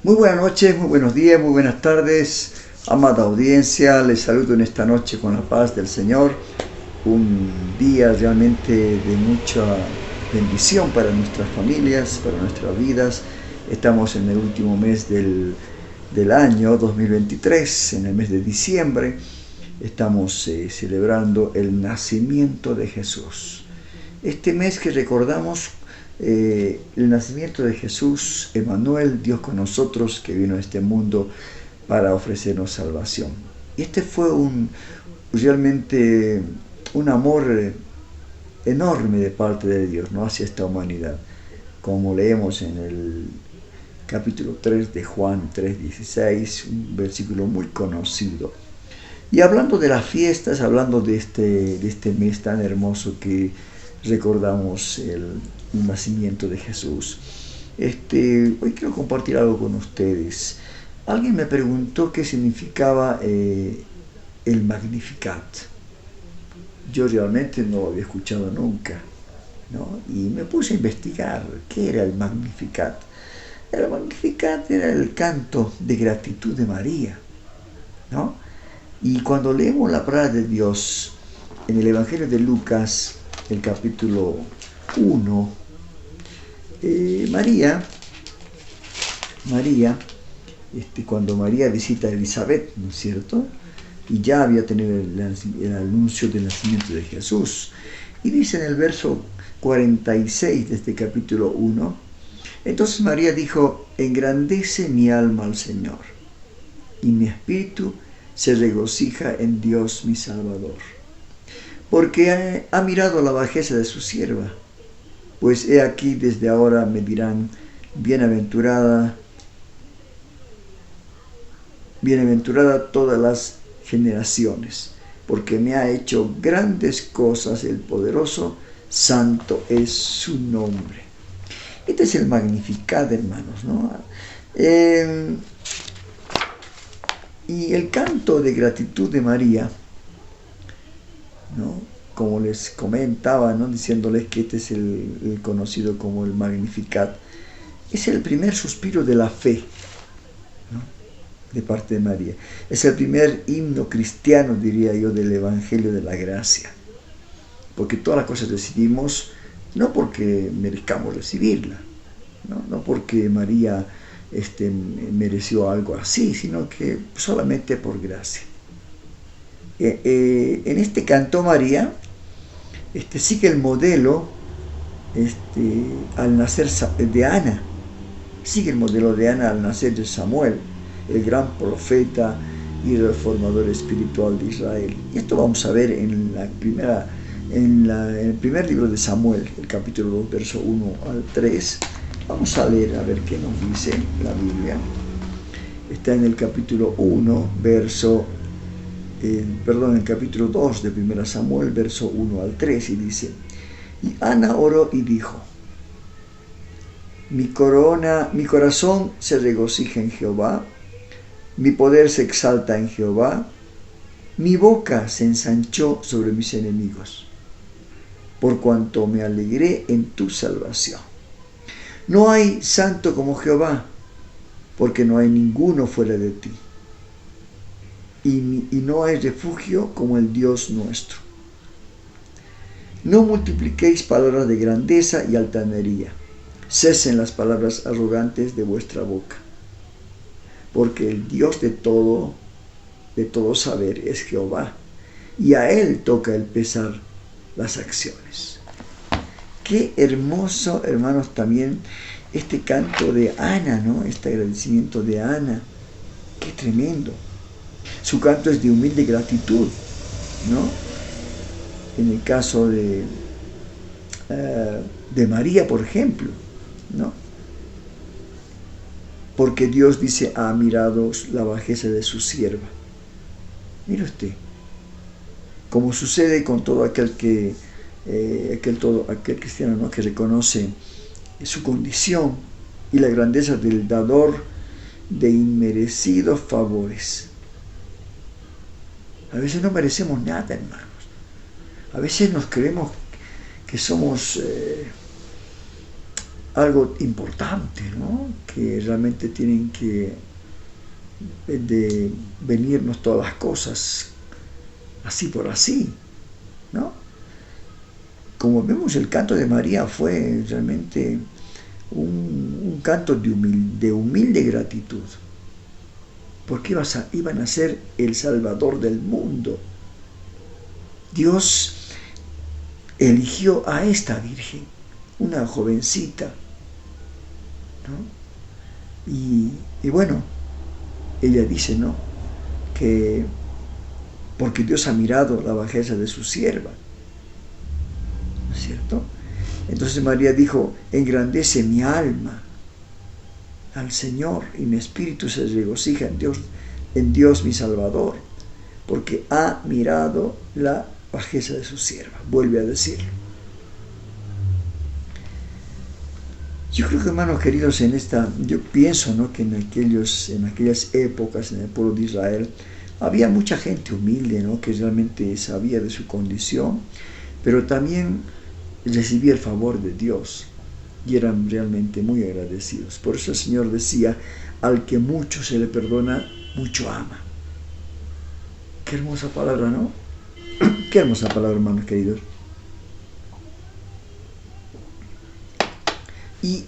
Muy buenas noches, muy buenos días, muy buenas tardes, amada audiencia. Les saludo en esta noche con la paz del Señor. Un día realmente de mucha bendición para nuestras familias, para nuestras vidas. Estamos en el último mes del año 2023, en el mes de diciembre. Estamos celebrando el nacimiento de Jesús. Este mes que recordamos el nacimiento de Jesús, Emmanuel, Dios con nosotros, que vino a este mundo para ofrecernos salvación. Y este fue realmente un amor enorme de parte de Dios, ¿no?, hacia esta humanidad, como leemos en el capítulo 3 de Juan 3:16, un versículo muy conocido. Y hablando de las fiestas, hablando de este mes tan hermoso que recordamos el nacimiento de Jesús, hoy quiero compartir algo con ustedes. Alguien me preguntó qué significaba el Magnificat. Yo realmente no lo había escuchado nunca, ¿no? Y me puse a investigar qué era el Magnificat. El Magnificat era el canto de gratitud de María, ¿no? Y cuando leemos la palabra de Dios en el Evangelio de Lucas, el capítulo 1, María, cuando María visita a Elizabeth, ¿no es cierto?, y ya había tenido el anuncio del nacimiento de Jesús. Y dice en el verso 46 de este capítulo 1, entonces María dijo: engrandece mi alma al Señor, y mi espíritu se regocija en Dios mi Salvador, porque ha mirado la bajeza de su sierva. Pues he aquí, desde ahora me dirán bienaventurada todas las generaciones, porque me ha hecho grandes cosas el poderoso, santo es su nombre. Este es el Magnificat, hermanos, ¿no? Y el canto de gratitud de María, ¿no?, como les comentaba, ¿no?, diciéndoles que este es el conocido como el Magnificat, es el primer suspiro de la fe, ¿no?, de parte de María. Es el primer himno cristiano, diría yo, del Evangelio de la Gracia. Porque todas las cosas recibimos no porque merezcamos recibirla, no porque María mereció algo así, sino que solamente por gracia. En este canto María sigue el modelo al nacer de Ana, sigue el modelo de Ana al nacer de Samuel, el gran profeta y reformador espiritual de Israel. Y esto vamos a ver en el primer libro de Samuel, el capítulo 2, verso 1 al 3. Vamos a leer a ver qué nos dice la Biblia. Está en el capítulo 1, el capítulo 2 de 1 Samuel, verso 1 al 3, y dice: y Ana oró y dijo: mi corazón se regocija en Jehová, mi poder se exalta en Jehová, mi boca se ensanchó sobre mis enemigos, por cuanto me alegré en tu salvación. No hay santo como Jehová, porque no hay ninguno fuera de ti, y no hay refugio como el Dios nuestro. No multipliquéis palabras de grandeza y altanería, cesen las palabras arrogantes de vuestra boca, porque el Dios de todo saber es Jehová, y a él toca el pesar las acciones. Qué hermoso, hermanos, también este canto de Ana, ¿no?, este agradecimiento de Ana. Qué tremendo. Su canto es de humilde gratitud, ¿no? En el caso de María, por ejemplo, ¿no?, porque Dios dice: ha mirado la bajeza de su sierva. Mire usted, como sucede con todo aquel cristiano, ¿no?, que reconoce su condición y la grandeza del dador de inmerecidos favores. A veces no merecemos nada, hermanos. A veces nos creemos que somos algo importante, ¿no? Que realmente tienen que de venirnos todas las cosas así por así, ¿no? Como vemos, el canto de María fue realmente un canto de humilde gratitud, porque iban a ser el Salvador del mundo. Dios eligió a esta virgen, una jovencita, ¿no? Y bueno, ella dice, ¿no? Que porque Dios ha mirado la bajeza de su sierva, ¿no es cierto? Entonces María dijo, engrandece mi alma al Señor y mi espíritu se regocija en Dios mi Salvador, porque ha mirado la bajeza de su sierva. Vuelve a decirlo. Yo creo que, hermanos queridos, yo pienso, ¿no?, que en aquellas épocas, en el pueblo de Israel, había mucha gente humilde, ¿no?, que realmente sabía de su condición, pero también recibía el favor de Dios y eran realmente muy agradecidos. Por eso el Señor decía, al que mucho se le perdona, mucho ama. Qué hermosa palabra, ¿no? Qué hermosa palabra, hermanos queridos. Y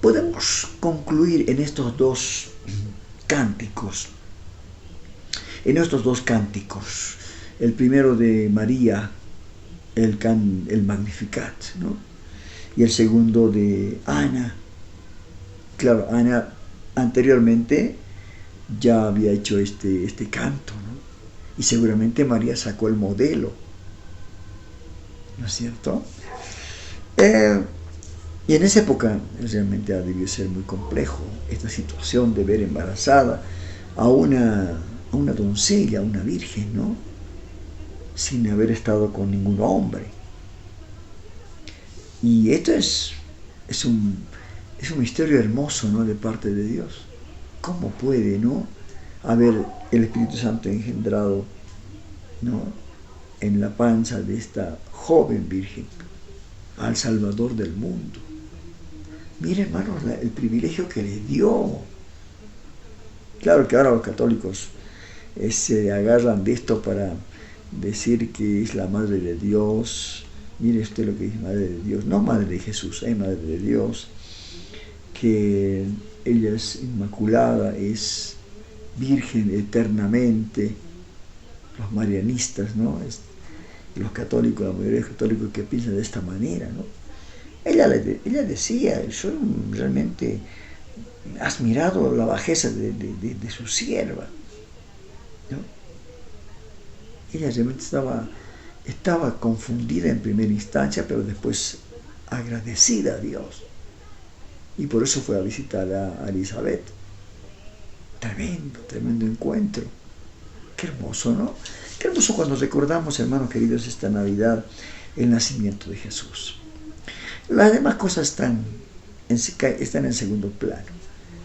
podemos concluir en estos dos cánticos. El primero de María, el Magnificat, ¿no? Y el segundo de Ana. Claro, Ana anteriormente ya había hecho este canto, ¿no? Y seguramente María sacó el modelo, ¿no es cierto? Y en esa época realmente debió ser muy complejo esta situación de ver embarazada a una doncella, a una virgen, ¿no? Sin haber estado con ningún hombre. Y esto es un misterio hermoso, ¿no?, de parte de Dios. ¿Cómo puede, no, haber el Espíritu Santo engendrado, ¿no?, en la panza de esta joven virgen al Salvador del mundo? Miren, hermanos, el privilegio que le dio. Claro que ahora los católicos se agarran de esto para decir que es la Madre de Dios. Mire usted lo que dice Madre de Dios, no Madre de Jesús, Madre de Dios, que ella es inmaculada, es virgen eternamente. Los marianistas, ¿no? Los católicos, la mayoría de los católicos que piensan de esta manera, ¿no? Ella decía, yo realmente has mirado la bajeza de su sierva, ¿no? Ella realmente estaba confundida en primera instancia, pero después agradecida a Dios. Y por eso fue a visitar a Elizabeth. Tremendo encuentro. Qué hermoso, ¿no? Qué hermoso cuando recordamos, hermanos queridos, esta Navidad, el nacimiento de Jesús. Las demás cosas están en segundo plano.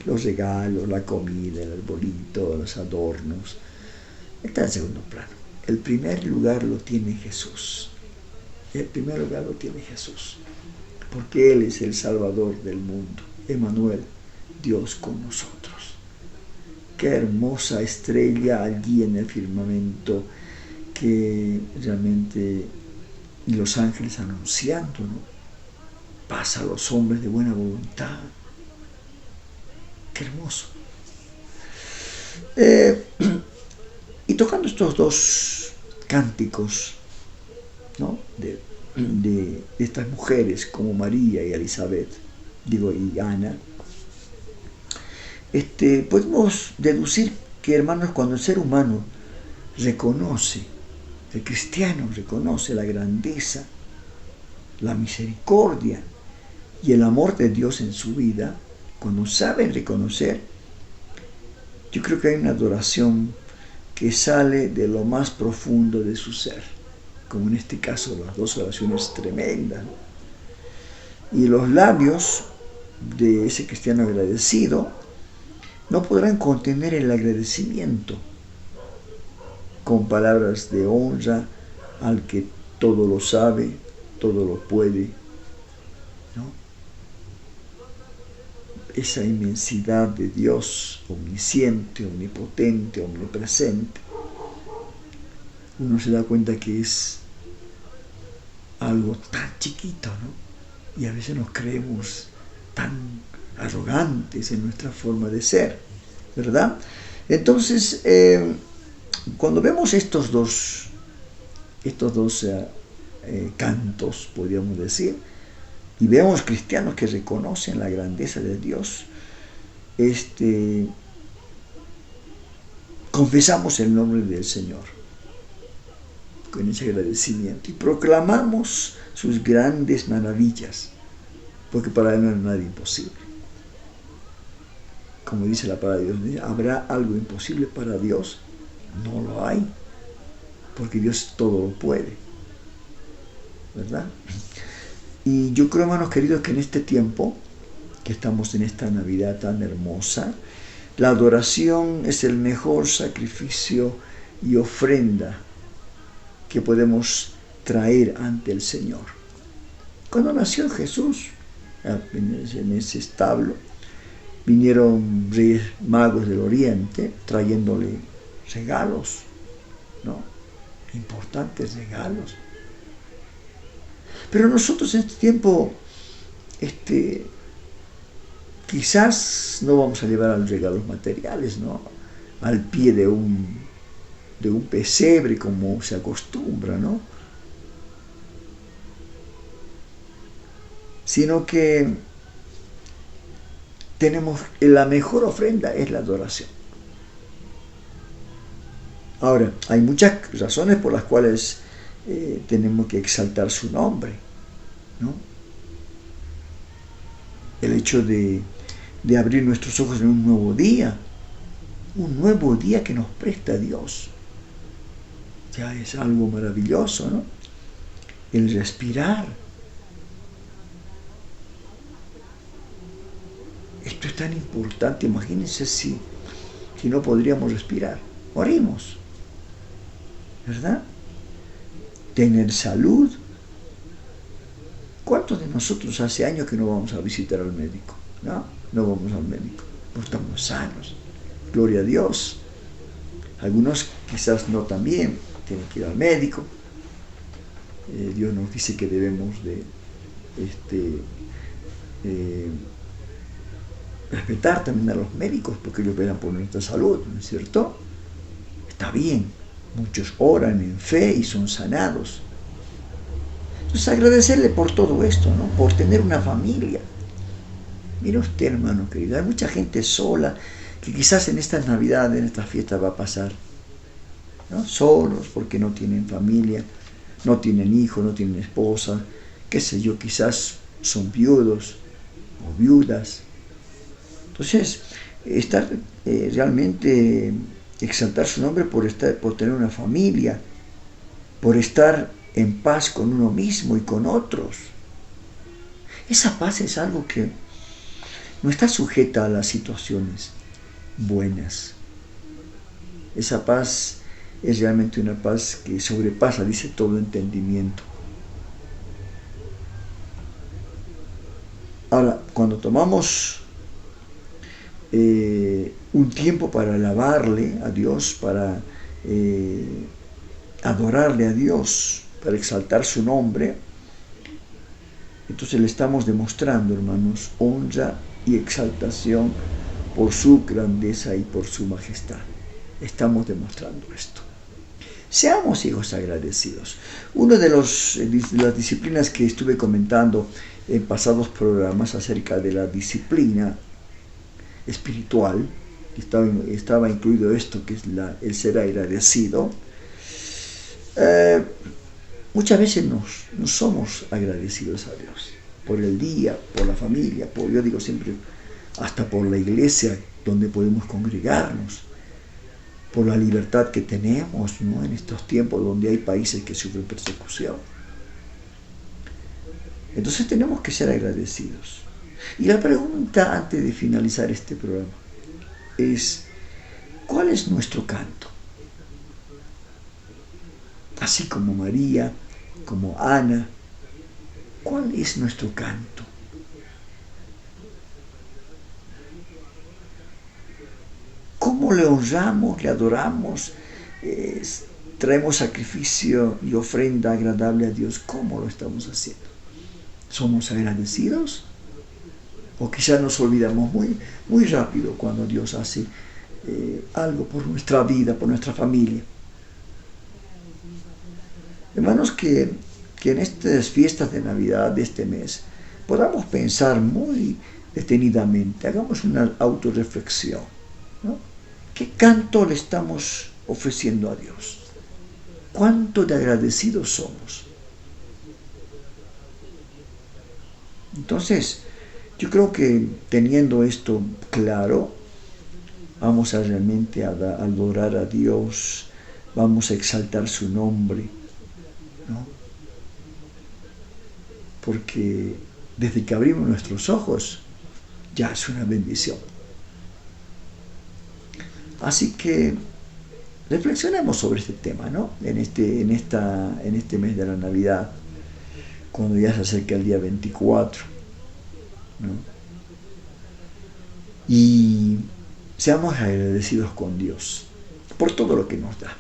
Los regalos, la comida, el arbolito, los adornos, están en segundo plano. El primer lugar lo tiene Jesús. Porque Él es el Salvador del mundo. Emmanuel, Dios con nosotros. Qué hermosa estrella allí en el firmamento, que realmente los ángeles anunciando, ¿no?, paz a los hombres de buena voluntad. Qué hermoso. Y tocando estos dos cánticos, ¿no?, de estas mujeres como María y Elizabeth, y Ana, podemos deducir que, hermanos, cuando el ser humano el cristiano reconoce la grandeza, la misericordia y el amor de Dios en su vida, cuando saben reconocer, yo creo que hay una adoración que sale de lo más profundo de su ser, como en este caso las dos oraciones tremendas, ¿no? Y los labios de ese cristiano agradecido no podrán contener el agradecimiento con palabras de honra al que todo lo sabe, todo lo puede, ¿no? esa inmensidad de Dios, omnisciente, omnipotente, omnipresente, uno se da cuenta que es algo tan chiquito, ¿no? Y a veces nos creemos tan arrogantes en nuestra forma de ser, ¿verdad? Entonces, cuando vemos estos dos cantos, podríamos decir, y vemos cristianos que reconocen la grandeza de Dios, confesamos el nombre del Señor con ese agradecimiento y proclamamos sus grandes maravillas, porque para Él no es nada imposible. Como dice la palabra de Dios, ¿habrá algo imposible para Dios? No lo hay, porque Dios todo lo puede, ¿verdad? Y yo creo, hermanos queridos, que en este tiempo, que estamos en esta Navidad tan hermosa, la adoración es el mejor sacrificio y ofrenda que podemos traer ante el Señor. Cuando nació Jesús, en ese establo, vinieron reyes magos del oriente trayéndole regalos, ¿no? Importantes regalos. Pero nosotros en este tiempo, quizás no vamos a llevar a los regalos materiales, ¿no? Al pie de un pesebre como se acostumbra, ¿no? Sino que la mejor ofrenda es la adoración. Ahora, hay muchas razones por las cuales tenemos que exaltar su nombre, ¿no? El hecho de abrir nuestros ojos en un nuevo día que nos presta Dios, ya es algo maravilloso, ¿no? El respirar. Esto es tan importante. Imagínense si no podríamos respirar, morimos, ¿verdad? Tener salud. ¿Cuántos de nosotros hace años que no vamos a visitar al médico? No vamos al médico, no estamos sanos, gloria a Dios. Algunos quizás no también, tienen que ir al médico. Dios nos dice que debemos de respetar también a los médicos, porque ellos velan por nuestra salud, ¿no es cierto? Está bien, muchos oran en fe y son sanados. Entonces agradecerle por todo esto, ¿no? Por tener una familia. Mira usted, hermano querido, hay mucha gente sola que quizás en estas Navidades, en estas fiestas va a pasar, ¿no? Solos porque no tienen familia, no tienen hijos, no tienen esposa, qué sé yo, quizás son viudos o viudas. Entonces, realmente exaltar su nombre por tener una familia, por estar en paz con uno mismo y con otros. Esa paz es algo que no está sujeta a las situaciones buenas. Esa paz es realmente una paz que sobrepasa, dice, todo entendimiento. Ahora, cuando tomamos un tiempo para alabarle a Dios, para adorarle a Dios, para exaltar su nombre, entonces le estamos demostrando, hermanos, honra y exaltación por su grandeza y por su majestad. Estamos demostrando esto. Seamos hijos agradecidos. Una de las disciplinas que estuve comentando en pasados programas acerca de la disciplina espiritual, estaba incluido esto, que es el ser agradecido. Muchas veces no somos agradecidos a Dios por el día, por la familia, yo digo siempre, hasta por la iglesia donde podemos congregarnos, por la libertad que tenemos, ¿no? En estos tiempos donde hay países que sufren persecución. Entonces tenemos que ser agradecidos. Y la pregunta antes de finalizar este programa es, ¿cuál es nuestro canto? Así como María, como Ana, ¿cuál es nuestro canto? le honramos, le adoramos, eh, traemos sacrificio y ofrenda agradable a Dios? ¿Cómo lo estamos haciendo? ¿Somos agradecidos? O quizás nos olvidamos muy rápido cuando Dios hace algo por nuestra vida, por nuestra familia. Hermanos, que en estas fiestas de Navidad de este mes podamos pensar muy detenidamente, hagamos una autorreflexión, ¿no? ¿Qué canto le estamos ofreciendo a Dios? ¿Cuánto de agradecidos somos? Entonces, yo creo que teniendo esto claro, vamos a realmente a adorar a Dios, vamos a exaltar su nombre, ¿no? Porque desde que abrimos nuestros ojos, ya es una bendición. Así que reflexionemos sobre este tema, ¿no? En este mes de la Navidad, cuando ya se acerca el día 24, ¿no? Y seamos agradecidos con Dios por todo lo que nos da,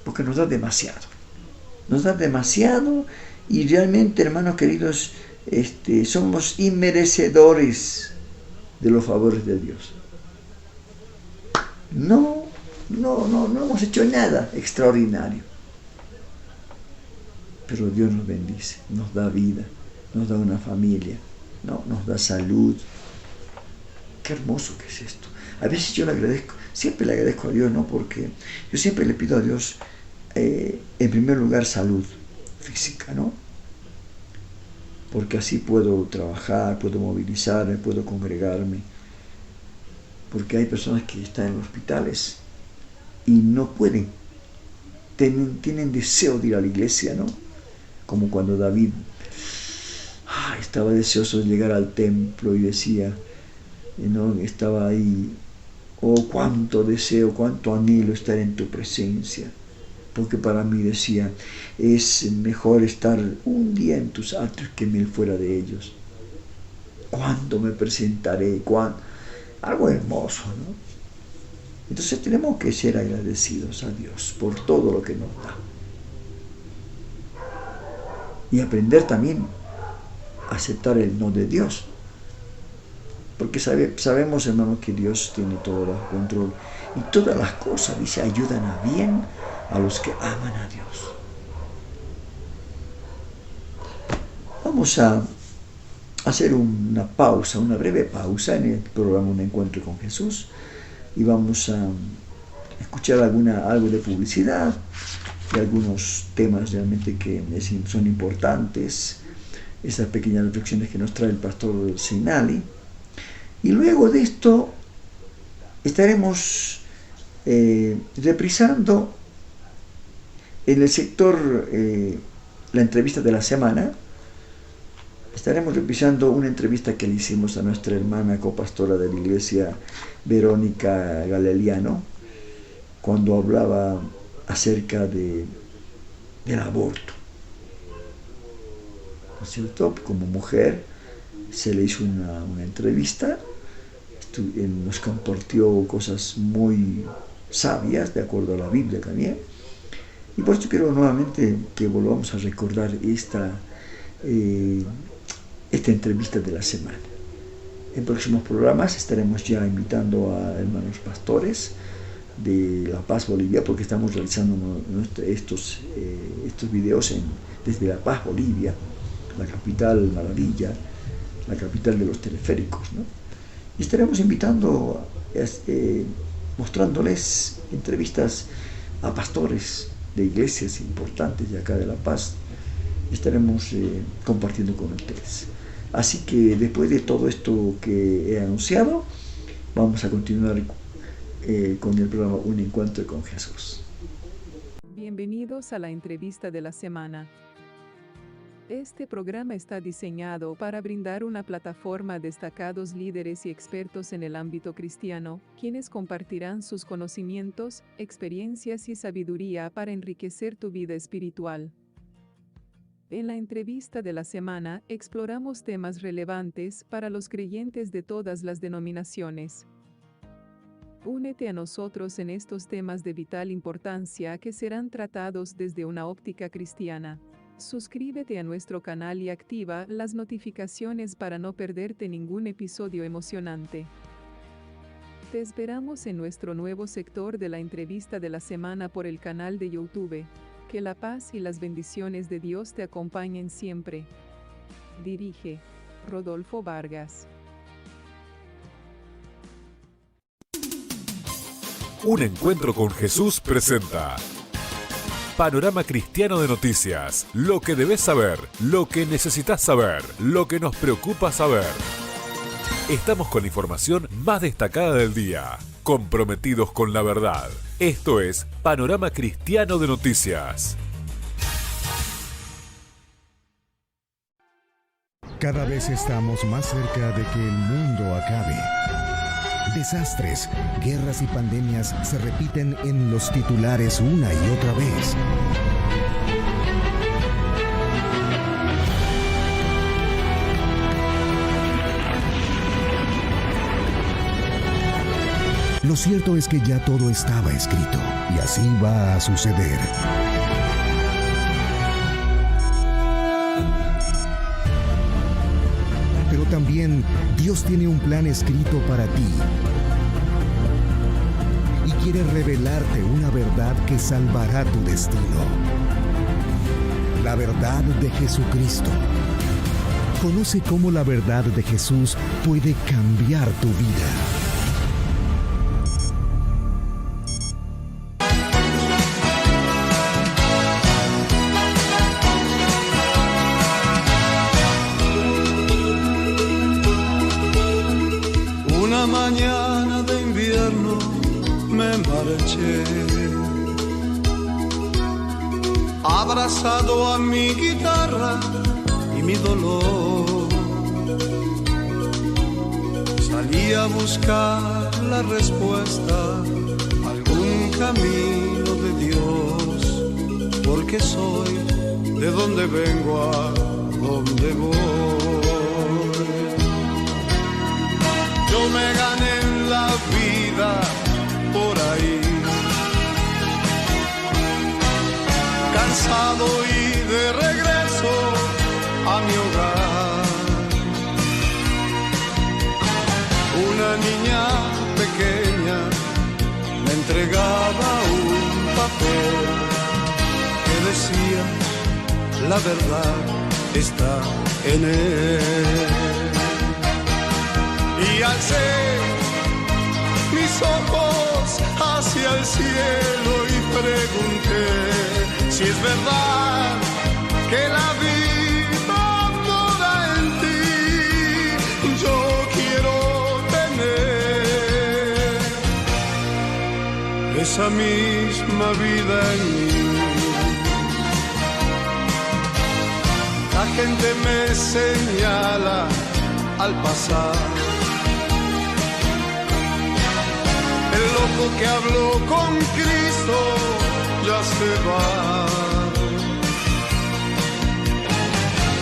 porque nos da demasiado. Nos da demasiado y realmente, hermanos queridos, somos inmerecedores de los favores de Dios. No hemos hecho nada extraordinario. Pero Dios nos bendice, nos da vida, nos da una familia, ¿no? Nos da salud. Qué hermoso que es esto. A veces yo le agradezco, siempre le agradezco a Dios, ¿no? Porque yo siempre le pido a Dios, en primer lugar, salud física, ¿no? Porque así puedo trabajar, puedo movilizarme, puedo congregarme. Porque hay personas que están en hospitales y no pueden, tienen deseo de ir a la iglesia, ¿no? Como cuando David estaba deseoso de llegar al templo y decía, ¿no? Estaba ahí, oh, cuánto deseo, cuánto anhelo estar en tu presencia. Porque para mí, decía, es mejor estar un día en tus atrios que 1000 fuera de ellos. ¿Cuándo me presentaré? Algo hermoso, ¿no? Entonces tenemos que ser agradecidos a Dios por todo lo que nos da. Y aprender también a aceptar el no de Dios. Porque sabemos, hermanos, que Dios tiene todo bajo control. Y todas las cosas, dice, ayudan a bien a los que aman a Dios. Vamos a hacer una pausa, una breve pausa en el programa Un Encuentro con Jesús. Y vamos a escuchar algo de publicidad y algunos temas realmente que son importantes. Esas pequeñas reflexiones que nos trae el pastor Sinali. Y luego de esto estaremos reprisando en el sector la entrevista de la semana. Estaremos reprisando una entrevista que le hicimos a nuestra hermana copastora de la iglesia, Verónica Galeliano, cuando hablaba acerca del aborto. ¿No es cierto? Como mujer se le hizo una entrevista, nos compartió cosas muy sabias, de acuerdo a la Biblia también. Y por eso quiero nuevamente que volvamos a recordar esta entrevista de la semana. En próximos programas estaremos ya invitando a hermanos pastores de La Paz, Bolivia, porque estamos realizando estos videos desde La Paz, Bolivia, la capital maravilla, la capital de los teleféricos, ¿no? Y estaremos invitando, mostrándoles entrevistas a pastores de iglesias importantes de acá de La Paz. Estaremos compartiendo con ustedes. Así que después de todo esto que he anunciado, vamos a continuar con el programa Un Encuentro con Jesús. Bienvenidos a la entrevista de la semana. Este programa está diseñado para brindar una plataforma a destacados líderes y expertos en el ámbito cristiano, quienes compartirán sus conocimientos, experiencias y sabiduría para enriquecer tu vida espiritual. En la entrevista de la semana, exploramos temas relevantes para los creyentes de todas las denominaciones. Únete a nosotros en estos temas de vital importancia que serán tratados desde una óptica cristiana. Suscríbete a nuestro canal y activa las notificaciones para no perderte ningún episodio emocionante. Te esperamos en nuestro nuevo sector de la entrevista de la semana por el canal de YouTube. Que la paz y las bendiciones de Dios te acompañen siempre. Dirige Rodolfo Vargas. Un encuentro con Jesús presenta Panorama Cristiano de Noticias. Lo que debes saber, lo que necesitas saber, lo que nos preocupa saber. Estamos con la información más destacada del día, comprometidos con la verdad. Esto es Panorama Cristiano de Noticias. Cada vez estamos más cerca de que el mundo acabe. Desastres, guerras y pandemias se repiten en los titulares una y otra vez. Lo cierto es que ya todo estaba escrito y así va a suceder. Pero también Dios tiene un plan escrito para ti y quiere revelarte una verdad que salvará tu destino. La verdad de Jesucristo. Conoce cómo la verdad de Jesús puede cambiar tu vida. Una mañana de invierno me marché, abrazado a mi guitarra y mi dolor. Salí a buscar la respuesta, algún camino de Dios, porque soy de donde vengo a donde voy. Yo me gané la vida por ahí, cansado y de regreso a mi hogar. Una niña pequeña me entregaba un papel que decía: la verdad está en él. Y alcé mis ojos hacia el cielo y pregunté si es verdad que la vida mora en ti. Yo quiero tener esa misma vida en mí. La gente me señala al pasar, el loco que habló con Cristo ya se va.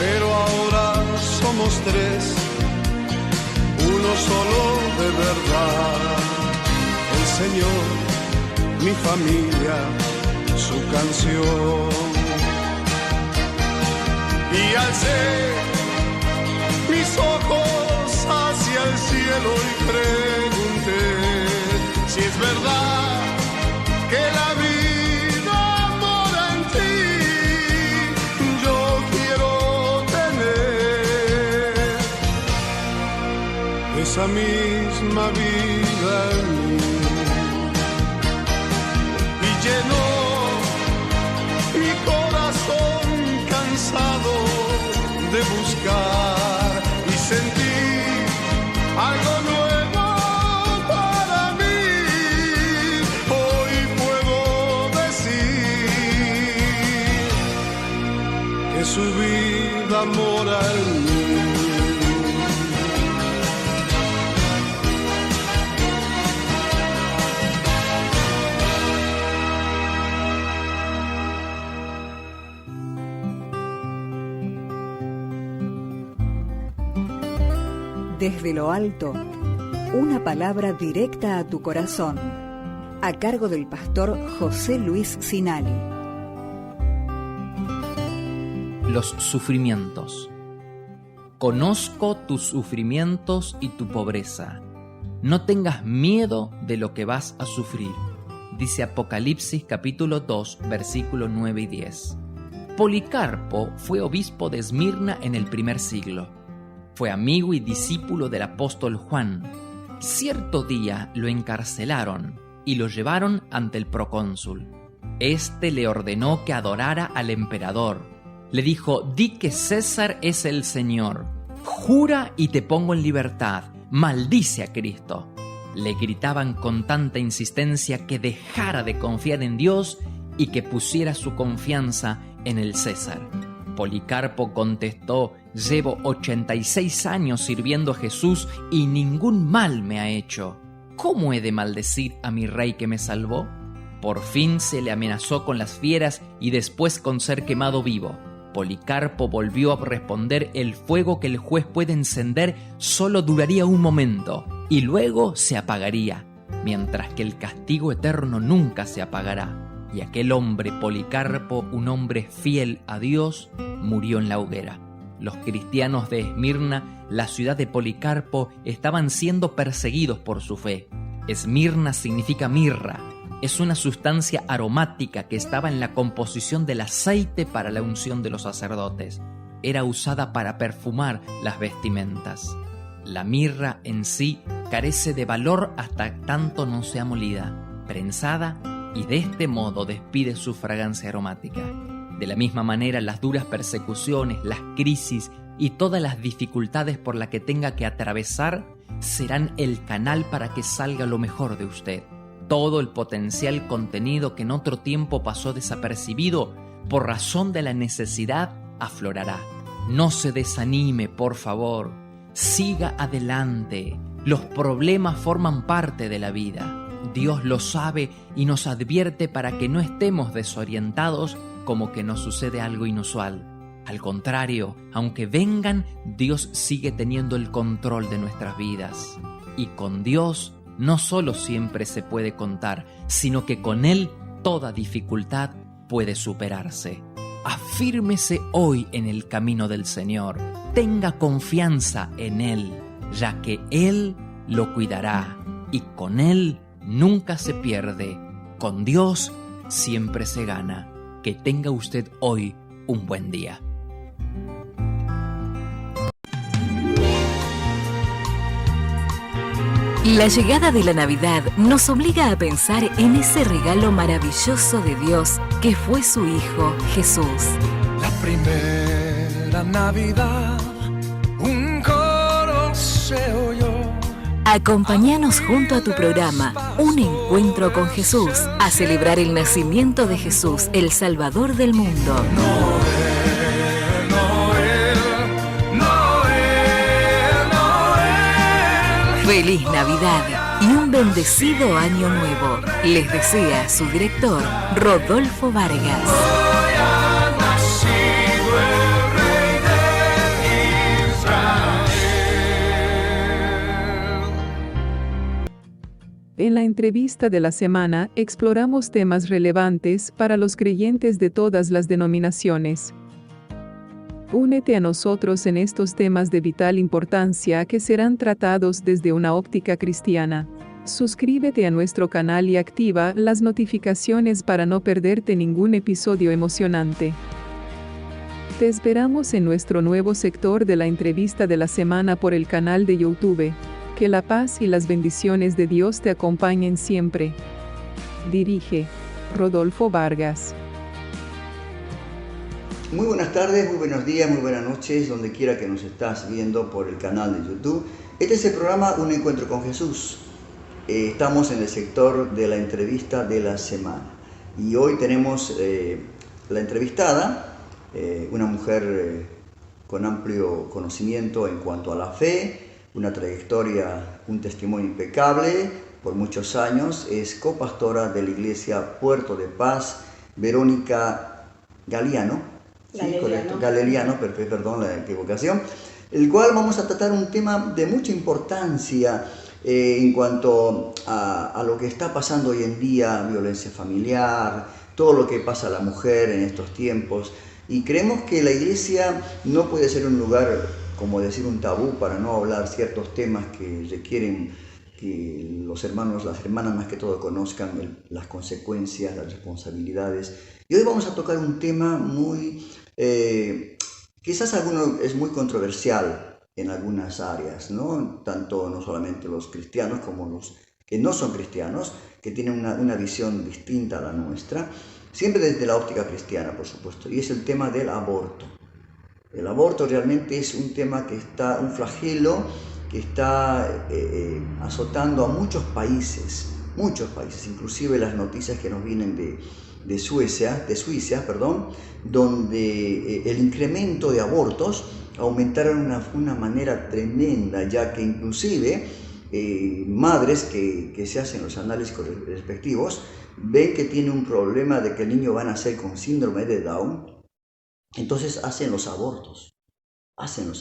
Pero ahora somos tres, uno solo de verdad. El Señor, mi familia, su canción. Y alcé mis ojos hacia el cielo y pregunté si es verdad que la vida mora en ti. Yo quiero tener esa misma vida en mí. Y llenó mi corazón cansado de buscar y sentí algo nuevo para mí. Hoy puedo decir que su vida mora en mí. Desde lo alto, una palabra directa a tu corazón, a cargo del pastor José Luis Sinali. Los sufrimientos. Conozco tus sufrimientos y tu pobreza. No tengas miedo de lo que vas a sufrir, dice Apocalipsis capítulo 2, versículos 9 y 10. Policarpo fue obispo de Esmirna en el primer siglo. Fue amigo y discípulo del apóstol Juan. Cierto día lo encarcelaron y lo llevaron ante el procónsul. Este le ordenó que adorara al emperador. Le dijo: di que César es el Señor. Jura y te pongo en libertad. Maldice a Cristo. Le gritaban con tanta insistencia que dejara de confiar en Dios y que pusiera su confianza en el César. Policarpo contestó: llevo 86 años sirviendo a Jesús y ningún mal me ha hecho. ¿Cómo he de maldecir a mi rey que me salvó? Por fin se le amenazó con las fieras y después con ser quemado vivo. Policarpo volvió a responder: el fuego que el juez puede encender solo duraría un momento y luego se apagaría, mientras que el castigo eterno nunca se apagará. Y aquel hombre, Policarpo, un hombre fiel a Dios, murió en la hoguera. Los cristianos de Esmirna, la ciudad de Policarpo, estaban siendo perseguidos por su fe. Esmirna significa mirra. Es una sustancia aromática que estaba en la composición del aceite para la unción de los sacerdotes. Era usada para perfumar las vestimentas. La mirra en sí carece de valor hasta tanto no sea molida, prensada, y de este modo despide su fragancia aromática. De la misma manera, las duras persecuciones, las crisis y todas las dificultades por las que tenga que atravesar serán el canal para que salga lo mejor de usted. Todo el potencial contenido que en otro tiempo pasó desapercibido por razón de la necesidad aflorará. No se desanime, por favor. Siga adelante. Los problemas forman parte de la vida. Dios lo sabe y nos advierte para que no estemos desorientados como que nos sucede algo inusual. Al contrario, aunque vengan, Dios sigue teniendo el control de nuestras vidas. Y con Dios no solo siempre se puede contar, sino que con Él toda dificultad puede superarse. Afírmese hoy en el camino del Señor. Tenga confianza en Él, ya que Él lo cuidará y con Él nunca se pierde. Con Dios siempre se gana. Que tenga usted hoy un buen día. La llegada de la Navidad nos obliga a pensar en ese regalo maravilloso de Dios que fue su Hijo Jesús. La primera Navidad, un coro se oyó. Acompáñanos junto a tu programa Un Encuentro con Jesús a celebrar el nacimiento de Jesús, el Salvador del mundo. Feliz Navidad y un bendecido año nuevo. Les desea su director, Rodolfo Vargas. En la entrevista de la semana, exploramos temas relevantes para los creyentes de todas las denominaciones. Únete a nosotros en estos temas de vital importancia que serán tratados desde una óptica cristiana. Suscríbete a nuestro canal y activa las notificaciones para no perderte ningún episodio emocionante. Te esperamos en nuestro nuevo sector de la entrevista de la semana por el canal de YouTube. Que la paz y las bendiciones de Dios te acompañen siempre. Dirige Rodolfo Vargas. Muy buenas tardes, muy buenos días, muy buenas noches, donde quiera que nos estás viendo por el canal de YouTube. Este es el programa Un Encuentro con Jesús. Estamos en el sector de la entrevista de la semana. Y hoy tenemos la entrevistada, una mujer con amplio conocimiento en cuanto a la fe, una trayectoria, un testimonio impecable por muchos años. Es copastora de la iglesia Puerto de Paz, Verónica Galiano. Sí, correcto, Galeliano, perdón la equivocación. El cual vamos a tratar un tema de mucha importancia en cuanto a lo que está pasando hoy en día, violencia familiar, todo lo que pasa a la mujer en estos tiempos. Y creemos que la iglesia no puede ser un lugar, como decir, un tabú para no hablar ciertos temas que requieren que los hermanos, las hermanas más que todo conozcan las consecuencias, las responsabilidades. Y hoy vamos a tocar un tema muy, quizás alguno es muy controversial en algunas áreas, ¿no? Tanto no solamente los cristianos como los que no son cristianos, que tienen una visión distinta a la nuestra, siempre desde la óptica cristiana, por supuesto, y es el tema del aborto. El aborto realmente es un tema que está, un flagelo que está azotando a muchos países, inclusive las noticias que nos vienen de Suiza, donde el incremento de abortos aumentaron de una manera tremenda, ya que inclusive madres que se hacen los análisis respectivos ven que tiene un problema de que el niño va a nacer con síndrome de Down, entonces hacen los abortos sin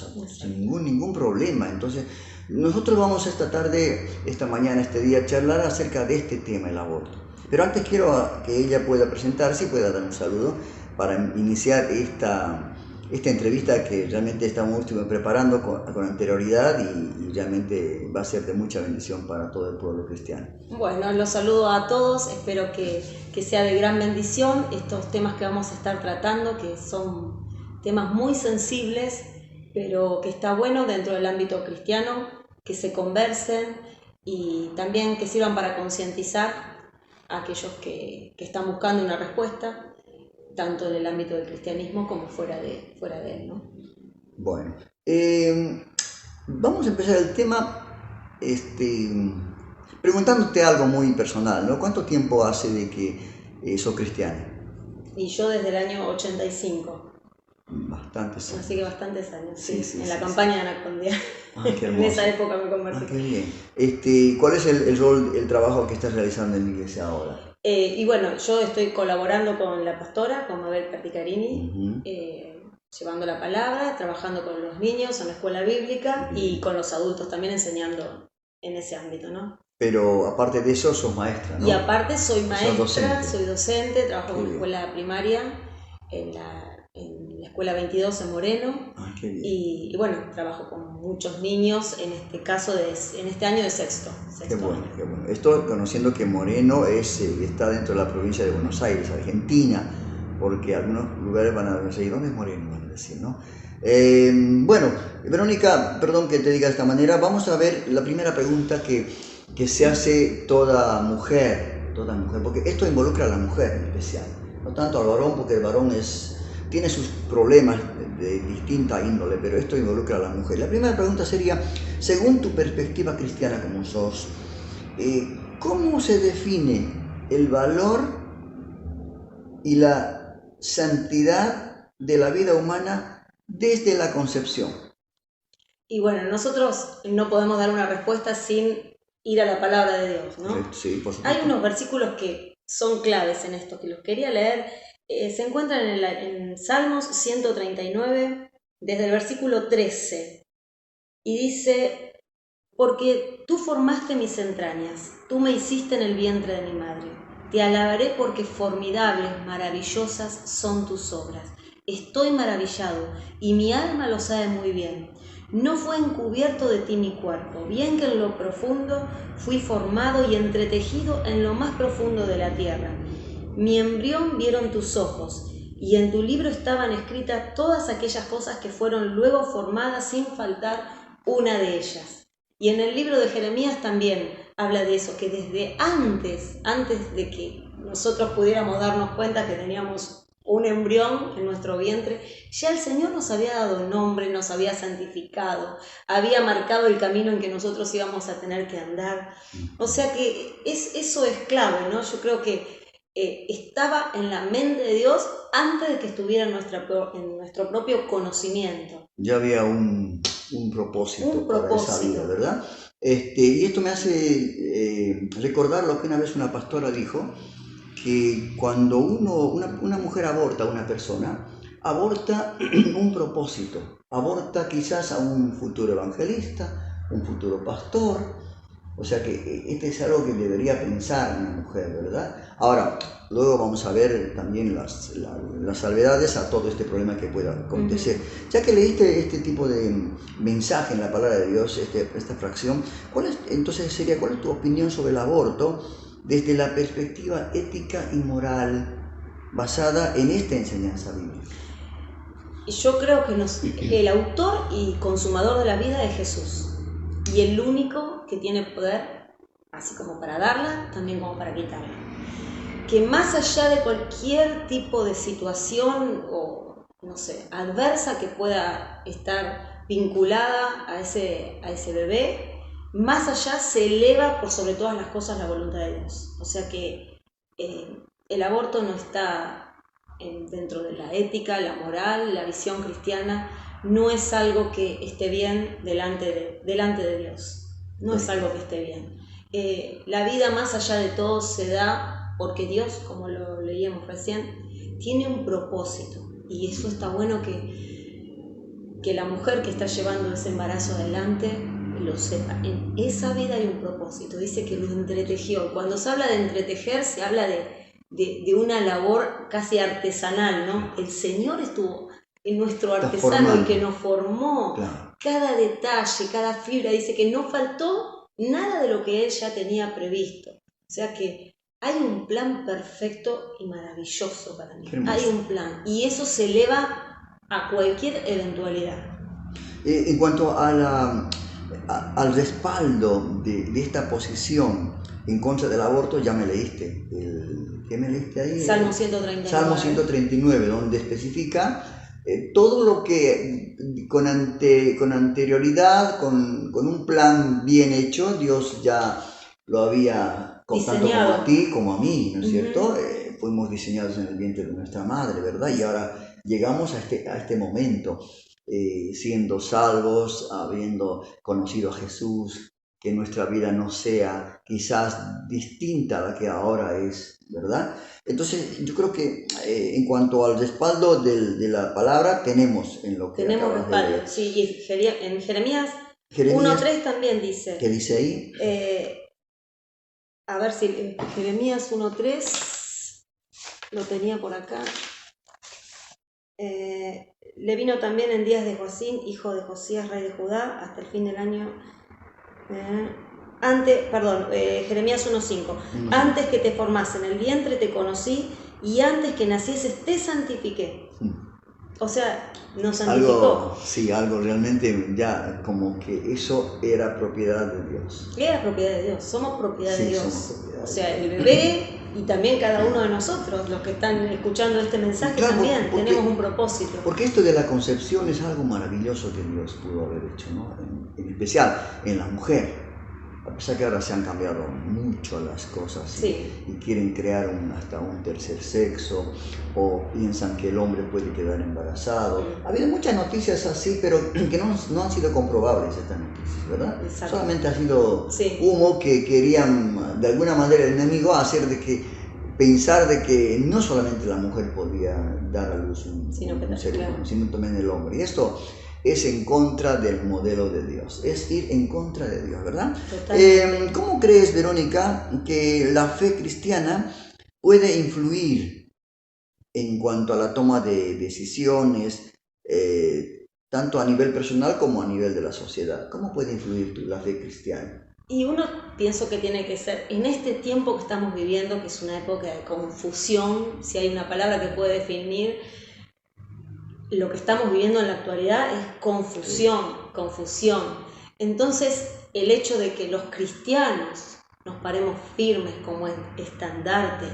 ningún problema. Entonces nosotros vamos esta mañana, este día, a charlar acerca de este tema, el aborto. Pero antes quiero que ella pueda presentarse y pueda dar un saludo para iniciar esta entrevista que realmente estamos preparando con anterioridad y realmente va a ser de mucha bendición para todo el pueblo cristiano. Bueno, los saludo a todos, espero que sea de gran bendición estos temas que vamos a estar tratando, que son temas muy sensibles, pero que está bueno dentro del ámbito cristiano, que se conversen y también que sirvan para concientizar a aquellos que están buscando una respuesta, tanto en el ámbito del cristianismo como fuera de él, ¿no? Bueno, vamos a empezar el tema preguntándote algo muy personal, ¿no? ¿Cuánto tiempo hace de que sos cristiana? Y yo desde el año 85. Bastantes años. Así que bastantes años, sí, en la sí, campaña de Anacondia. Qué hermoso. En esa época me convertí. Qué bien. ¿Cuál es el rol, el trabajo que estás realizando en la iglesia ahora? Y bueno, yo estoy colaborando con la pastora, con Mabel Carticarini, llevando la palabra, trabajando con los niños en la escuela bíblica y con los adultos también enseñando en ese ámbito, ¿no? Pero aparte de eso, sos maestra, ¿no? Y aparte soy maestra, soy docente, trabajo Qué en la escuela primaria, en la escuela 22 en Moreno. Qué bien. Y bueno, trabajo con muchos niños, en este caso, en este año de sexto. Qué bueno. Esto conociendo que Moreno está dentro de la provincia de Buenos Aires, Argentina, porque algunos lugares van a decir, ¿dónde es Moreno? Van a decir, ¿no? Bueno, Verónica, perdón que te diga de esta manera, vamos a ver la primera pregunta que se hace toda mujer, porque esto involucra a la mujer en especial, no tanto al varón, porque el varón tiene sus problemas de distinta índole, pero esto involucra a la mujer. La primera pregunta sería, según tu perspectiva cristiana como sos, ¿cómo se define el valor y la santidad de la vida humana desde la concepción? Y bueno, nosotros no podemos dar una respuesta sin ir a la palabra de Dios, ¿no? Sí, por supuesto. Hay unos versículos que son claves en esto, que los quería leer. Se encuentran en Salmos 139, desde el versículo 13, y dice: porque tú formaste mis entrañas, tú me hiciste en el vientre de mi madre. Te alabaré porque formidables, maravillosas son tus obras. Estoy maravillado, y mi alma lo sabe muy bien. No fue encubierto de ti mi cuerpo, bien que en lo profundo fui formado y entretejido en lo más profundo de la tierra. Mi embrión vieron tus ojos, y en tu libro estaban escritas todas aquellas cosas que fueron luego formadas sin faltar una de ellas. Y en el libro de Jeremías también habla de eso, que desde antes de que nosotros pudiéramos darnos cuenta que teníamos un embrión en nuestro vientre, ya el Señor nos había dado nombre, nos había santificado, había marcado el camino en que nosotros íbamos a tener que andar. O sea que eso es clave, ¿no? Yo creo que estaba en la mente de Dios antes de que estuviera en nuestro propio conocimiento. Ya había un propósito para esa vida, ¿verdad? Y esto me hace recordar lo que una vez una pastora dijo, que cuando una mujer aborta a una persona, aborta un propósito, aborta quizás a un futuro evangelista, un futuro pastor, O sea que este es algo que debería pensar una mujer, ¿verdad? Ahora, luego vamos a ver también las salvedades a todo este problema que pueda acontecer. Ya que leíste este tipo de mensaje en la palabra de Dios, esta fracción, ¿cuál es tu opinión sobre el aborto desde la perspectiva ética y moral basada en esta enseñanza bíblica? Yo creo que el autor y consumador de la vida es Jesús. Y el único que tiene poder, así como para darla, también como para quitarla. Que más allá de cualquier tipo de situación o, no sé, adversa que pueda estar vinculada a ese bebé, más allá se eleva por sobre todas las cosas la voluntad de Dios. O sea que el aborto no está dentro de la ética, la moral, la visión cristiana. No es algo que esté bien delante de Dios. No es algo que esté bien. La vida más allá de todo se da porque Dios, como lo leíamos recién, tiene un propósito. Y eso está bueno que la mujer que está llevando ese embarazo adelante lo sepa. En esa vida hay un propósito. Dice que lo entretejió. Cuando se habla de entretejer, se habla de una labor casi artesanal, ¿no? El Señor estuvo en nuestro artesano, el que nos formó, claro. Cada detalle, cada fibra, dice que no faltó nada de lo que Él ya tenía previsto. O sea que hay un plan perfecto y maravilloso para mí. Hay un plan, y eso se eleva a cualquier eventualidad. En cuanto a al respaldo de esta posición en contra del aborto, ya me leíste. ¿Qué me leíste ahí? Salmo 139. Salmo 139, donde especifica todo lo que con anterioridad, con un plan bien hecho, Dios ya lo había, tanto como a ti como a mí, ¿no es cierto? Fuimos diseñados en el vientre de nuestra madre, ¿verdad? Y ahora llegamos a este momento, siendo salvos, habiendo conocido a Jesús, que nuestra vida no sea quizás distinta a la que ahora es, ¿verdad? Entonces yo creo que en cuanto al respaldo de la palabra tenemos en lo que tenemos respaldo, sí, y en Jeremías 1.3 también dice. ¿Qué dice ahí? A ver si Jeremías 1.3 lo tenía por acá. Le vino también en días de Joacín, hijo de Josías, rey de Judá, hasta el fin del año. Jeremías 1.5. Antes que te formase en el vientre te conocí, y antes que nacieses te santifiqué. O sea, nos santificó. Algo realmente ya como que eso era propiedad de Dios. Era propiedad de Dios, somos propiedad de Dios. O sea, el bebé y también cada uno de nosotros, los que están escuchando este mensaje, claro, también tenemos un propósito. Porque esto de la concepción es algo maravilloso que Dios pudo haber hecho, ¿no? En especial en la mujer. A pesar que ahora se han cambiado mucho las cosas y quieren crear hasta un tercer sexo, o piensan que el hombre puede quedar embarazado. Ha habido muchas noticias así, pero que no han sido comprobables estas noticias, ¿verdad? Exacto. Solamente ha sido humo que querían de alguna manera el enemigo hacer pensar de que no solamente la mujer podía dar a luz un ser humano, sino también el hombre. Y esto es en contra del modelo de Dios, es ir en contra de Dios, ¿verdad? ¿Cómo crees, Verónica, que la fe cristiana puede influir en cuanto a la toma de decisiones, tanto a nivel personal como a nivel de la sociedad? ¿Cómo puede influir la fe cristiana? Y uno pienso que tiene que ser, en este tiempo que estamos viviendo, que es una época de confusión, si hay una palabra que puede definir lo que estamos viviendo en la actualidad, es confusión. Entonces, el hecho de que los cristianos nos paremos firmes como estandarte,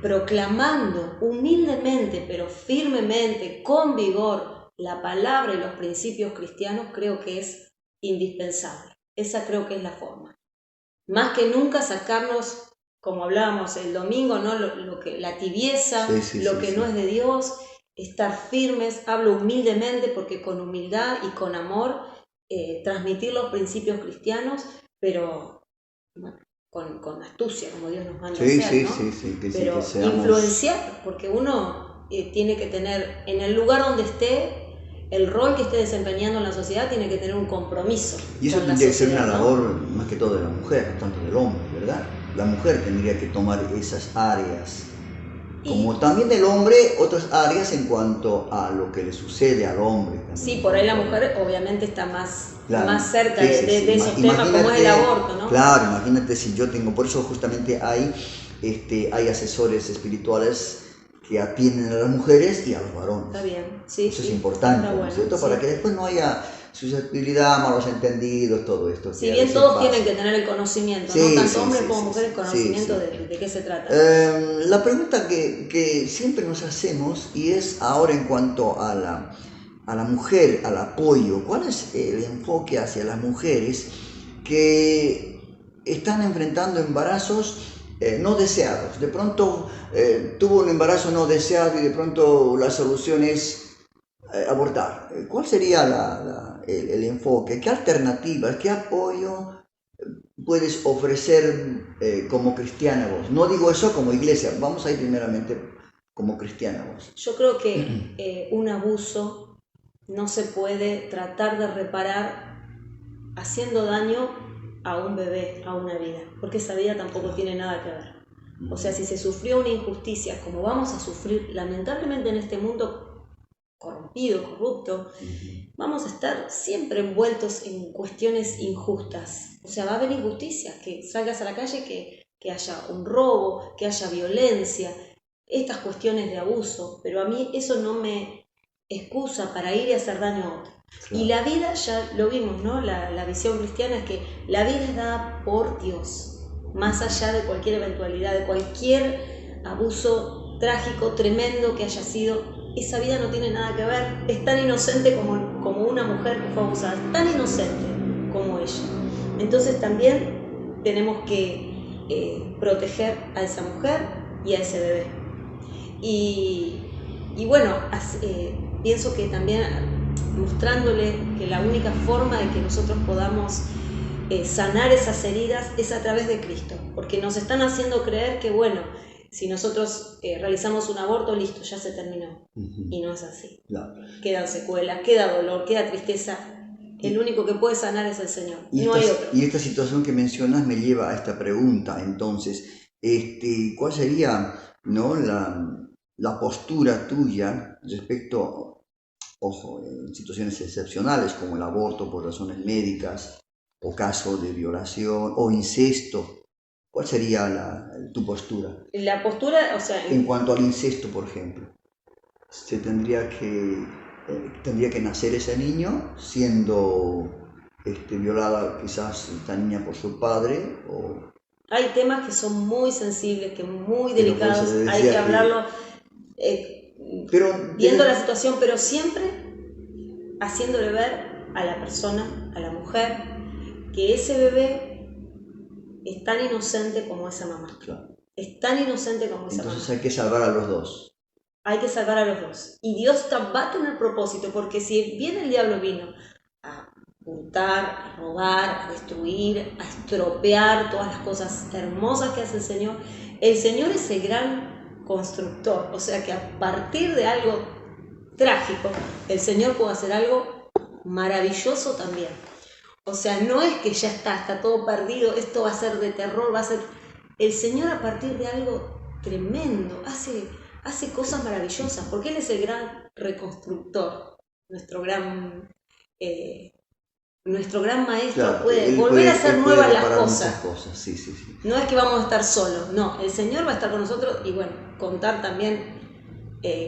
proclamando humildemente, pero firmemente, con vigor, la palabra y los principios cristianos, creo que es indispensable. Esa creo que es la forma. Más que nunca sacarnos, como hablábamos el domingo, ¿no? La tibieza, lo que no es de Dios. Estar firmes, hablo humildemente, porque con humildad y con amor transmitir los principios cristianos, pero bueno, con astucia, como Dios nos manda a hacer, ¿no? Pero influenciar, porque uno tiene que tener en el lugar donde esté el rol que esté desempeñando en la sociedad tiene que tener un compromiso. Y eso con la tendría que ser sociedad, una ¿no? labor más que todo de la mujer, no tanto del hombre, ¿verdad? La mujer tendría que tomar esas áreas, como también del hombre otras áreas en cuanto a lo que le sucede al hombre. También. Sí, por ahí la mujer obviamente está más, Claro, más cerca sí, de esos temas como es el aborto, ¿no? Claro, imagínate si yo tengo, por eso justamente hay asesores espirituales que atienden a las mujeres y a los varones. Está bien, sí. Eso sí, es importante, está ¿no bueno, es cierto? sí. Para que después no haya susceptibilidad, malos entendidos, todo esto. Si bien todos tienen que tener el conocimiento, ¿no? Tanto hombres como mujeres, conocimiento sí. de qué se trata. La pregunta que siempre nos hacemos, y es ahora en cuanto a la mujer, al apoyo, ¿cuál es el enfoque hacia las mujeres que están enfrentando embarazos no deseados? De pronto tuvo un embarazo no deseado y de pronto la solución es abortar. ¿Cuál sería el enfoque? ¿Qué alternativas, qué apoyo puedes ofrecer como cristiana vos? No digo eso como iglesia, vamos a ir primeramente como cristiana vos. Yo creo que un abuso no se puede tratar de reparar haciendo daño a un bebé, a una vida, porque esa vida tampoco tiene nada que ver. O sea, si se sufrió una injusticia, como vamos a sufrir lamentablemente en este mundo corrompido, corrupto, vamos a estar siempre envueltos en cuestiones injustas. O sea, va a haber injusticias, que salgas a la calle, que haya un robo, que haya violencia, estas cuestiones de abuso, pero a mí eso no me excusa para ir y hacer daño a otro. Claro. Y la vida, ya lo vimos, ¿no? La visión cristiana es que la vida es dada por Dios, más allá de cualquier eventualidad, de cualquier abuso trágico, tremendo que haya sido. Esa vida no tiene nada que ver, es tan inocente como una mujer que fue abusada, es tan inocente como ella. Entonces también tenemos que proteger a esa mujer y a ese bebé. Y bueno, pienso que también mostrándole que la única forma de que nosotros podamos sanar esas heridas es a través de Cristo, porque nos están haciendo creer que bueno, si nosotros realizamos un aborto, listo, ya se terminó. Y no es así. Claro. Quedan secuelas, queda dolor, queda tristeza. El único que puede sanar es el Señor. No hay otro. Y esta situación que mencionas me lleva a esta pregunta. Entonces, ¿cuál sería, ¿no? la postura tuya respecto, ojo, en situaciones excepcionales como el aborto por razones médicas, o caso de violación, o incesto? ¿Cuál sería tu postura? La postura, o sea... En cuanto al incesto, por ejemplo, ¿se tendría que nacer ese niño siendo violada quizás esta niña por su padre? O... Hay temas que son muy sensibles, que muy delicados, hay que hablarlo viendo la situación, pero siempre haciéndole ver a la persona, a la mujer, que ese bebé es tan inocente como esa mamá. Claro. Es tan inocente como esa mamá. Entonces hay que salvar a los dos. Hay que salvar a los dos. Y Dios va a tener propósito, porque si bien el diablo vino a hurtar, a robar, a destruir, a estropear todas las cosas hermosas que hace el Señor es el gran constructor. O sea que a partir de algo trágico, el Señor puede hacer algo maravilloso también. O sea, no es que ya está todo perdido, esto va a ser de terror, va a ser... El Señor a partir de algo tremendo hace cosas maravillosas, porque Él es el gran reconstructor, nuestro gran maestro. Claro, puede volver a hacer nuevas las cosas. Sí. No es que vamos a estar solos, no, el Señor va a estar con nosotros y bueno, contar también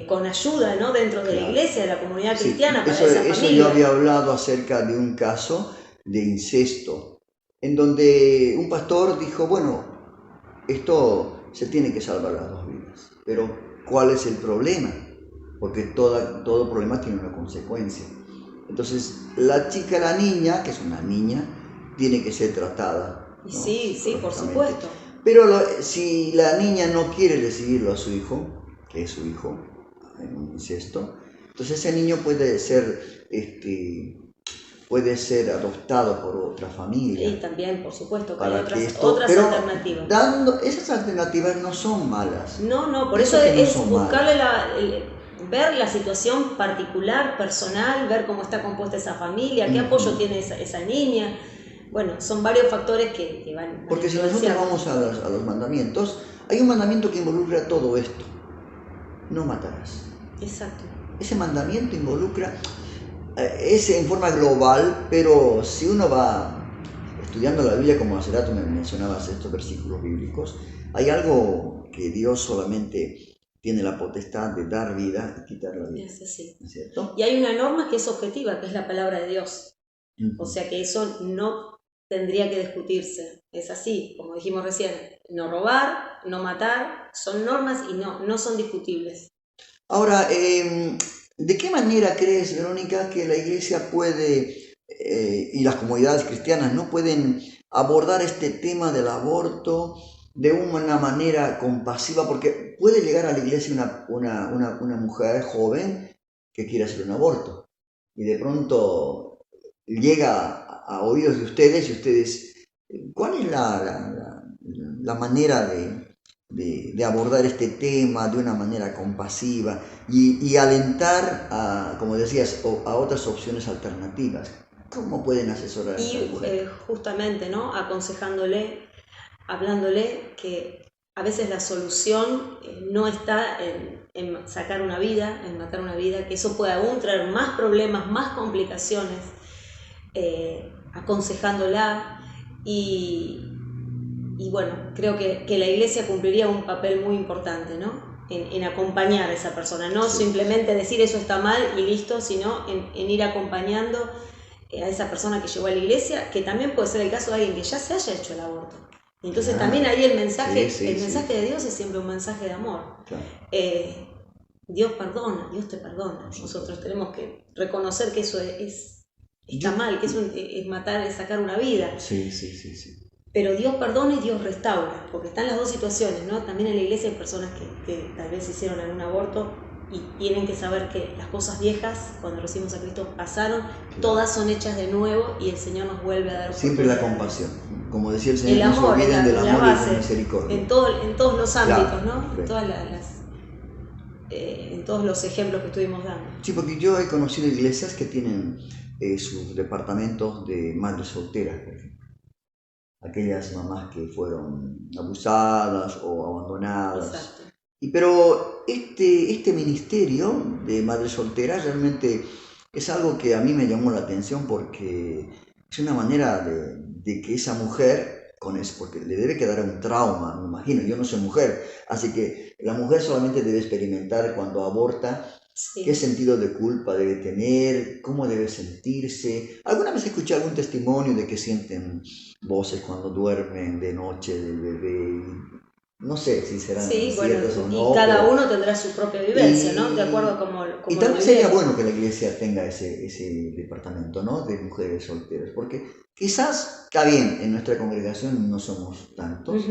con ayuda, ¿no? Dentro de la iglesia, de la comunidad cristiana, para esa familia. Eso yo había hablado acerca de un caso de incesto, en donde un pastor dijo, bueno, esto se tiene que salvar las dos vidas, pero ¿cuál es el problema? Porque todo problema tiene una consecuencia. Entonces, la niña, que es una niña, tiene que ser tratada, ¿no? Sí, por supuesto. Pero si la niña no quiere recibirlo a su hijo, que es su hijo, en un incesto, entonces ese niño puede ser adoptado por otra familia. Y también, por supuesto, que hay otras alternativas. Esas alternativas no son malas. No, por eso es buscarle ver la situación particular, personal, ver cómo está compuesta esa familia, qué apoyo tiene esa niña. Bueno, son varios factores que van... Porque si nosotros vamos a los mandamientos, hay un mandamiento que involucra todo esto. No matarás. Exacto. Ese mandamiento involucra, es en forma global, pero si uno va estudiando la Biblia, como hace rato me mencionabas estos versículos bíblicos, hay algo que Dios solamente tiene la potestad de dar vida y quitar la vida. Es así. ¿No es cierto? Y hay una norma que es objetiva, que es la palabra de Dios. O sea que eso no tendría que discutirse. Es así, como dijimos recién, no robar, no matar, son normas y no son discutibles. Ahora, ¿de qué manera crees, Verónica, que la Iglesia puede, y las comunidades cristianas, no pueden abordar este tema del aborto de una manera compasiva? Porque puede llegar a la Iglesia una mujer joven que quiere hacer un aborto y de pronto llega a oídos de ustedes y ustedes, ¿cuál es la manera de abordar este tema de una manera compasiva y alentar a, como decías, a otras opciones alternativas? ¿Cómo pueden asesorar a esa mujer? Justamente, ¿no? Aconsejándole, hablándole que a veces la solución no está en sacar una vida, en matar una vida, que eso puede aún traer más problemas, más complicaciones, aconsejándola y bueno, creo que la Iglesia cumpliría un papel muy importante, ¿no? En acompañar a esa persona, no simplemente decir eso está mal y listo, sino en ir acompañando a esa persona que llegó a la Iglesia, que también puede ser el caso de alguien que ya se haya hecho el aborto. Y entonces también ahí el mensaje de Dios es siempre un mensaje de amor. Claro. Dios perdona, Dios te perdona. Nosotros tenemos que reconocer que eso está mal, que es matar, es sacar una vida. Sí. Pero Dios perdona y Dios restaura, porque están las dos situaciones, ¿no? También en la Iglesia hay personas que tal vez hicieron algún aborto y tienen que saber que las cosas viejas, cuando recibimos a Cristo, pasaron, todas son hechas de nuevo y el Señor nos vuelve a dar siempre la compasión. Como decía el Señor, el amor, no se olviden del amor base, y de la misericordia. En todos los ámbitos, ¿no? Correcto. En todos los ejemplos que estuvimos dando. Sí, porque yo he conocido iglesias que tienen sus departamentos de madres solteras, por ejemplo. Aquellas mamás que fueron abusadas o abandonadas. Exacto. Pero este ministerio de madres solteras realmente es algo que a mí me llamó la atención porque es una manera de que esa mujer, porque le debe quedar un trauma, me imagino, yo no soy mujer, así que la mujer solamente debe experimentar cuando aborta. Sí. ¿Qué sentido de culpa debe tener? ¿Cómo debe sentirse? ¿Alguna vez escuché algún testimonio de que sienten voces cuando duermen de noche del bebé? No sé si serán ciertas o no. Y cada uno tendrá su propia vivencia, ¿no? De acuerdo como y también sería bueno que la Iglesia tenga ese departamento, ¿no? De mujeres solteras, porque quizás, está bien, en nuestra congregación no somos tantos,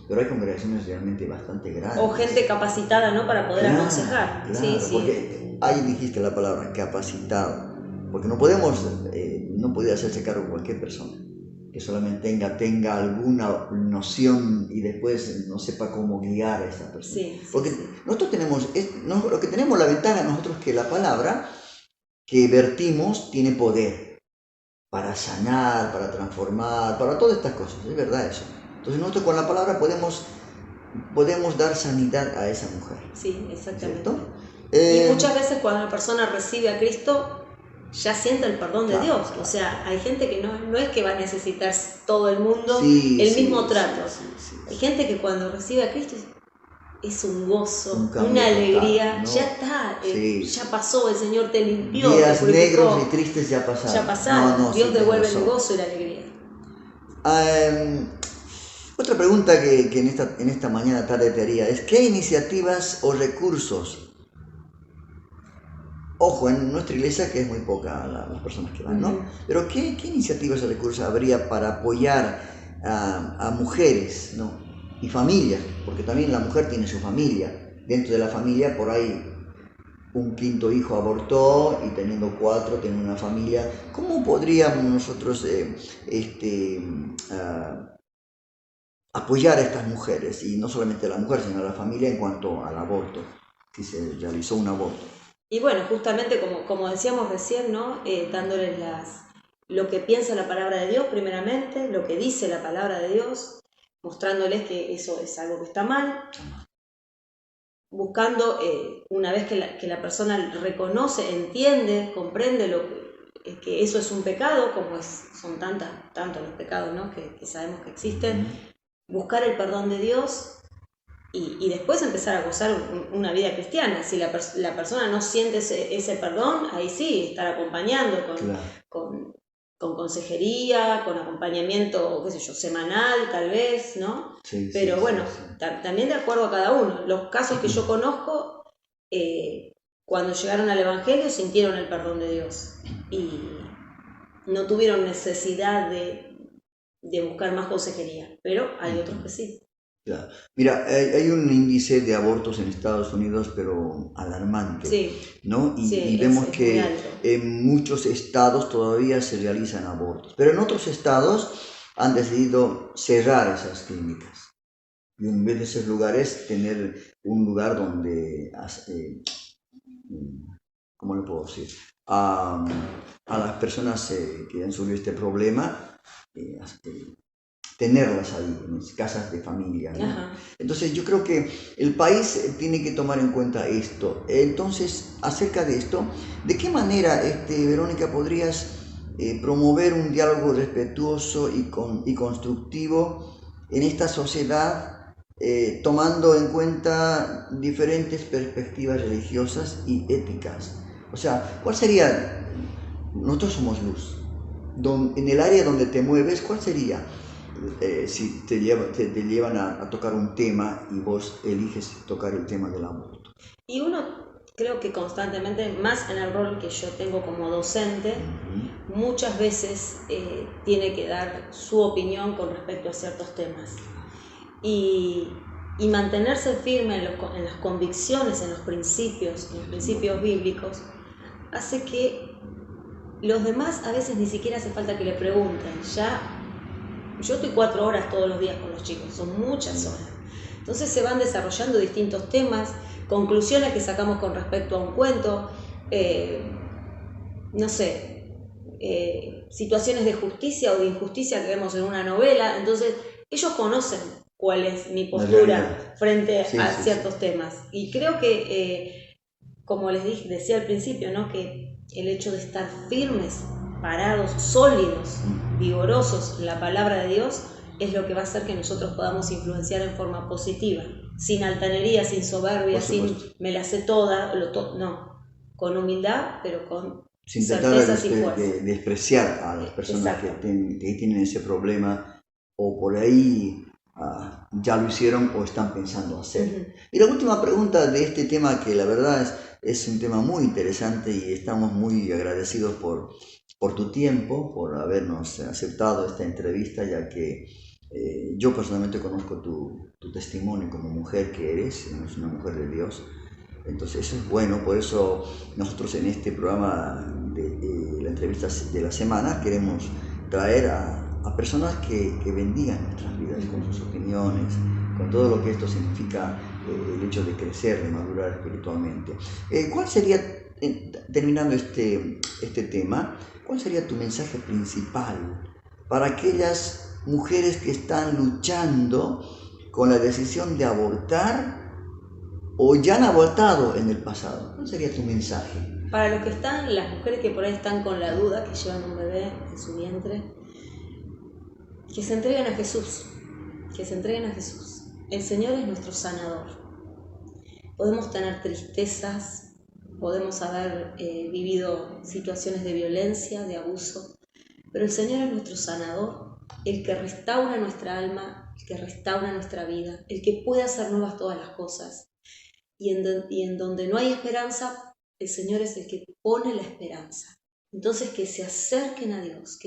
pero hay congregaciones realmente bastante grandes. O gente capacitada, ¿no? Para poder aconsejar. Claro, sí. Porque ahí dijiste la palabra, capacitado. Porque no puede hacerse cargo cualquier persona que solamente tenga alguna noción y después no sepa cómo guiar a esa persona. Porque nosotros tenemos la ventaja nosotros que la palabra que vertimos tiene poder para sanar, para transformar, para todas estas cosas, es verdad eso. Entonces nosotros con la palabra podemos dar sanidad a esa mujer. Sí, exactamente. Y muchas veces cuando la persona recibe a Cristo ya siente el perdón de Dios. Claro. O sea, hay gente que no es que va a necesitar todo el mundo el mismo trato. Hay gente que cuando recibe a Cristo es un gozo, una alegría, ¿no? Ya está, ya pasó, el Señor te limpió. Días negros y tristes ya pasaron. Ya pasaron, Dios devuelve el gozo y la alegría. Otra pregunta que en esta mañana tarde te haría es, ¿qué iniciativas o recursos? Ojo, en nuestra iglesia, que es muy poca las personas que van, ¿no? Pero ¿qué iniciativas o recursos habría para apoyar a mujeres, ¿no? Y familias? Porque también la mujer tiene su familia. Dentro de la familia, por ahí, un quinto hijo abortó y teniendo 4, tiene una familia. ¿Cómo podríamos nosotros apoyar a estas mujeres? Y no solamente a la mujer, sino a la familia en cuanto al aborto. si se realizó un aborto. Y bueno, justamente como decíamos recién, ¿no? Dándoles lo que piensa la palabra de Dios primeramente, lo que dice la palabra de Dios, mostrándoles que eso es algo que está mal, buscando, una vez que la persona reconoce, entiende, comprende que eso es un pecado, como son tantos los pecados, ¿no? que sabemos que existen, buscar el perdón de Dios. Y después empezar a gozar una vida cristiana. Si la persona no siente ese perdón, ahí sí, estar acompañando con consejería, con acompañamiento, qué sé yo, semanal tal vez, ¿no? Sí, pero sí, bueno, sí. También de acuerdo a cada uno. Los casos que yo conozco, cuando llegaron al Evangelio sintieron el perdón de Dios y no tuvieron necesidad de buscar más consejería, pero hay otros que sí. Claro. Mira, hay un índice de abortos en Estados Unidos, pero alarmante, sí, ¿no? Y vemos que en muchos estados todavía se realizan abortos, pero en otros estados han decidido cerrar esas clínicas y en vez de esos lugares tener un lugar donde, ¿cómo le puedo decir? A las personas que han sufrido este problema, tenerlas ahí, en casas de familia, ¿no? Entonces yo creo que el país tiene que tomar en cuenta esto. Entonces, acerca de esto, ¿de qué manera, Verónica, podrías promover un diálogo respetuoso y constructivo en esta sociedad, tomando en cuenta diferentes perspectivas religiosas y éticas? O sea, ¿cuál sería? Nosotros somos luz. En el área donde te mueves, ¿cuál sería? Si te llevan a tocar un tema y vos eliges tocar el tema del aborto. Y uno, creo que constantemente, más en el rol que yo tengo como docente, muchas veces tiene que dar su opinión con respecto a ciertos temas. Y mantenerse firme en las convicciones, en los principios bíblicos, hace que los demás a veces ni siquiera hace falta que le pregunten. Yo estoy 4 horas todos los días con los chicos, son muchas horas. Entonces se van desarrollando distintos temas, conclusiones que sacamos con respecto a un cuento, no sé, situaciones de justicia o de injusticia que vemos en una novela. Entonces ellos conocen cuál es mi postura frente a ciertos temas. Y creo que, como les decía al principio, ¿no? Que el hecho de estar firmes, parados, sólidos, vigorosos en la palabra de Dios es lo que va a hacer que nosotros podamos influenciar en forma positiva, sin altanería, sin soberbia, sin me la sé toda, no, con humildad, pero con sin certezas y fuerza. De despreciar a las personas que tienen ese problema o por ahí ya lo hicieron o están pensando hacer. Y la última pregunta de este tema, que la verdad es un tema muy interesante y estamos muy agradecidos por tu tiempo, por habernos aceptado esta entrevista, ya que yo personalmente conozco tu testimonio como mujer que eres una mujer de Dios. Entonces eso es bueno, por eso nosotros en este programa de la entrevista de la semana queremos traer a personas que bendigan nuestras vidas con sus opiniones, con todo lo que esto significa, el hecho de crecer, de madurar espiritualmente. ¿Cuál sería, terminando este tema, cuál sería tu mensaje principal para aquellas mujeres que están luchando con la decisión de abortar o ya han abortado en el pasado? ¿Cuál sería tu mensaje? Para los que están, las mujeres que por ahí están con la duda, que llevan un bebé en su vientre, que se entreguen a Jesús, El Señor es nuestro sanador. Podemos tener tristezas, podemos haber vivido situaciones de violencia, de abuso, pero el Señor es nuestro sanador, el que restaura nuestra alma, el que restaura nuestra vida, el que puede hacer nuevas todas las cosas. Y en donde no hay esperanza, el Señor es el que pone la esperanza. Entonces que se acerquen a Dios,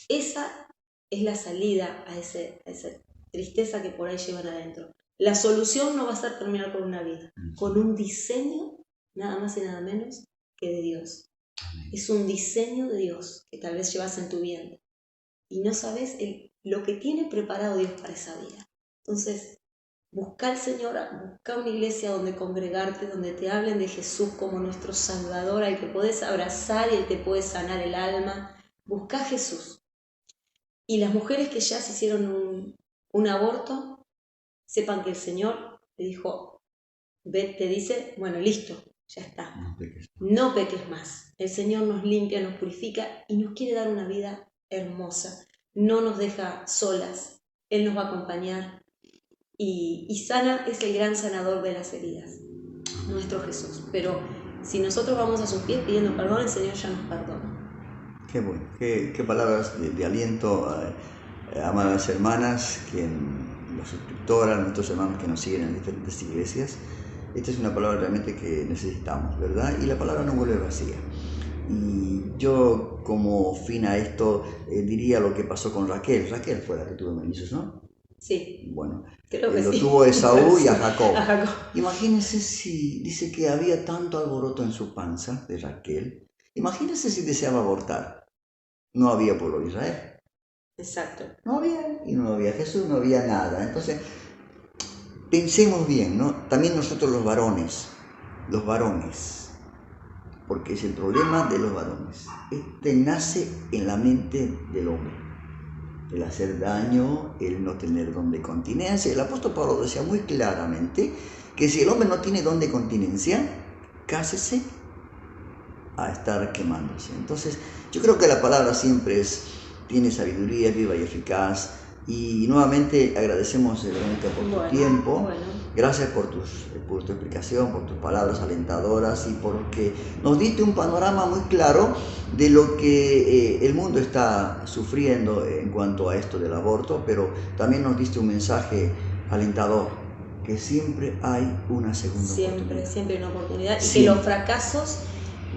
Esa es la salida a esa tristeza que por ahí llevan adentro. La solución no va a ser terminar con una vida, con un diseño nada más y nada menos que de Dios. Es un diseño de Dios que tal vez llevas en tu vientre y no sabes lo que tiene preparado Dios para esa vida. Entonces, Busca al Señor, busca una iglesia donde congregarte, donde te hablen de Jesús como nuestro Salvador, al que podés abrazar y el que puede sanar el alma. Busca a Jesús. Y las mujeres que ya se hicieron un aborto, sepan que el Señor te dijo, te dice, bueno, listo, ya está. No peques más. El Señor nos limpia, nos purifica y nos quiere dar una vida hermosa. No nos deja solas. Él nos va a acompañar. Y sana es el gran sanador de las heridas, nuestro Jesús. Pero si nosotros vamos a sus pies pidiendo perdón, el Señor ya nos perdona. Qué bueno, qué palabras de aliento, amadas hermanas, las suscriptoras, nuestros hermanos que nos siguen en diferentes iglesias. Esta es una palabra realmente que necesitamos, ¿verdad? Y la palabra no vuelve vacía. Y yo, como fin a esto, diría lo que pasó con Raquel. Raquel fue la que tuvo mellizos, ¿no? Sí. Bueno, creo que lo sí. tuvo Esaú y a Jacob. A Jacob. Imagínense si dice que había tanto alboroto en su panza de Raquel. Imagínense si deseaba abortar. No había pueblo de Israel. Exacto. No había, y no había Jesús, no había nada. Entonces, pensemos bien, ¿no? También nosotros los varones, porque es el problema de los varones. Este nace en la mente del hombre. El hacer daño, el no tener don de continencia. El apóstol Pablo decía muy claramente que si el hombre no tiene don de continencia, cásese a estar quemándose. Entonces, yo creo que la palabra siempre tiene sabiduría, viva y eficaz. Y nuevamente agradecemos, Verónica, por tu tiempo. Bueno. Gracias por tu explicación, por tus palabras alentadoras y porque nos diste un panorama muy claro de lo que el mundo está sufriendo en cuanto a esto del aborto, pero también nos diste un mensaje alentador, que siempre hay una segunda oportunidad. Siempre hay una oportunidad. Y que los fracasos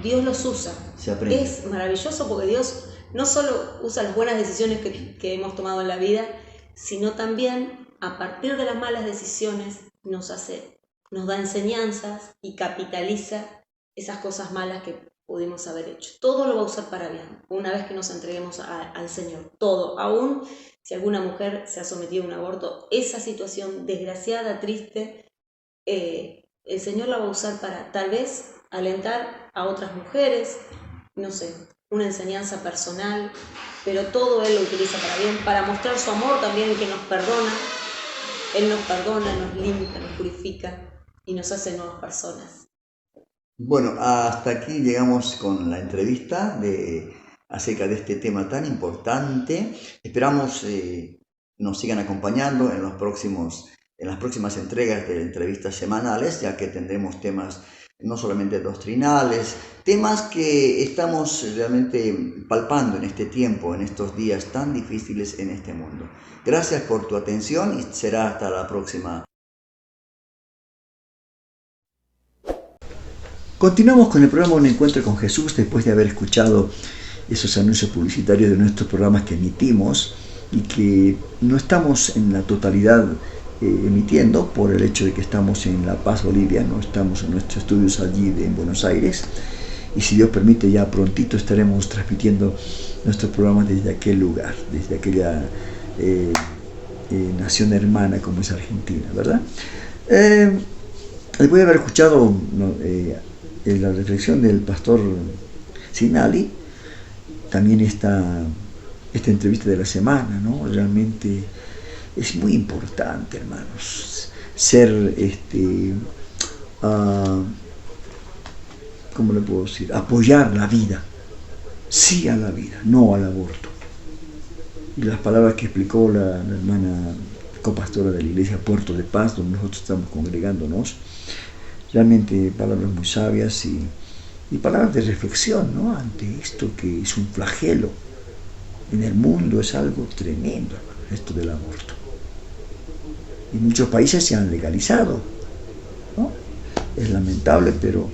Dios los usa. Se aprende. Es maravilloso porque Dios no solo usa las buenas decisiones que hemos tomado en la vida, sino también a partir de las malas decisiones nos da enseñanzas y capitaliza esas cosas malas que pudimos haber hecho. Todo lo va a usar para bien, una vez que nos entreguemos al Señor. Todo, aún si alguna mujer se ha sometido a un aborto, esa situación desgraciada, triste, el Señor la va a usar para tal vez alentar a otras mujeres, no sé, una enseñanza personal, pero todo Él lo utiliza para bien, para mostrar su amor también, que nos perdona. Él nos perdona, nos limpia, nos purifica y nos hace nuevas personas. Bueno, hasta aquí llegamos con la entrevista acerca de este tema tan importante. Esperamos nos sigan acompañando en las próximas entregas de entrevistas semanales, ya que tendremos temas no solamente doctrinales, temas que estamos realmente palpando en este tiempo, en estos días tan difíciles en este mundo. Gracias por tu atención y será hasta la próxima. Continuamos con el programa Un Encuentro con Jesús después de haber escuchado esos anuncios publicitarios de nuestros programas que emitimos y que no estamos en la totalidad emitiendo por el hecho de que estamos en La Paz, Bolivia, no estamos en nuestros estudios allí en Buenos Aires, y si Dios permite ya prontito estaremos transmitiendo nuestros programas desde aquel lugar, desde aquella nación hermana como es Argentina, ¿verdad? Después de haber escuchado la reflexión del pastor Sinali, también esta entrevista de la semana, ¿no? Realmente es muy importante, hermanos, ser, ¿cómo le puedo decir? Apoyar la vida, sí a la vida, no al aborto. Y las palabras que explicó la hermana copastora de la iglesia Puerto de Paz, donde nosotros estamos congregándonos, realmente palabras muy sabias y palabras de reflexión, ¿no? Ante esto que es un flagelo en el mundo, es algo tremendo, esto del aborto. Y muchos países se han legalizado, ¿no? Es lamentable, pero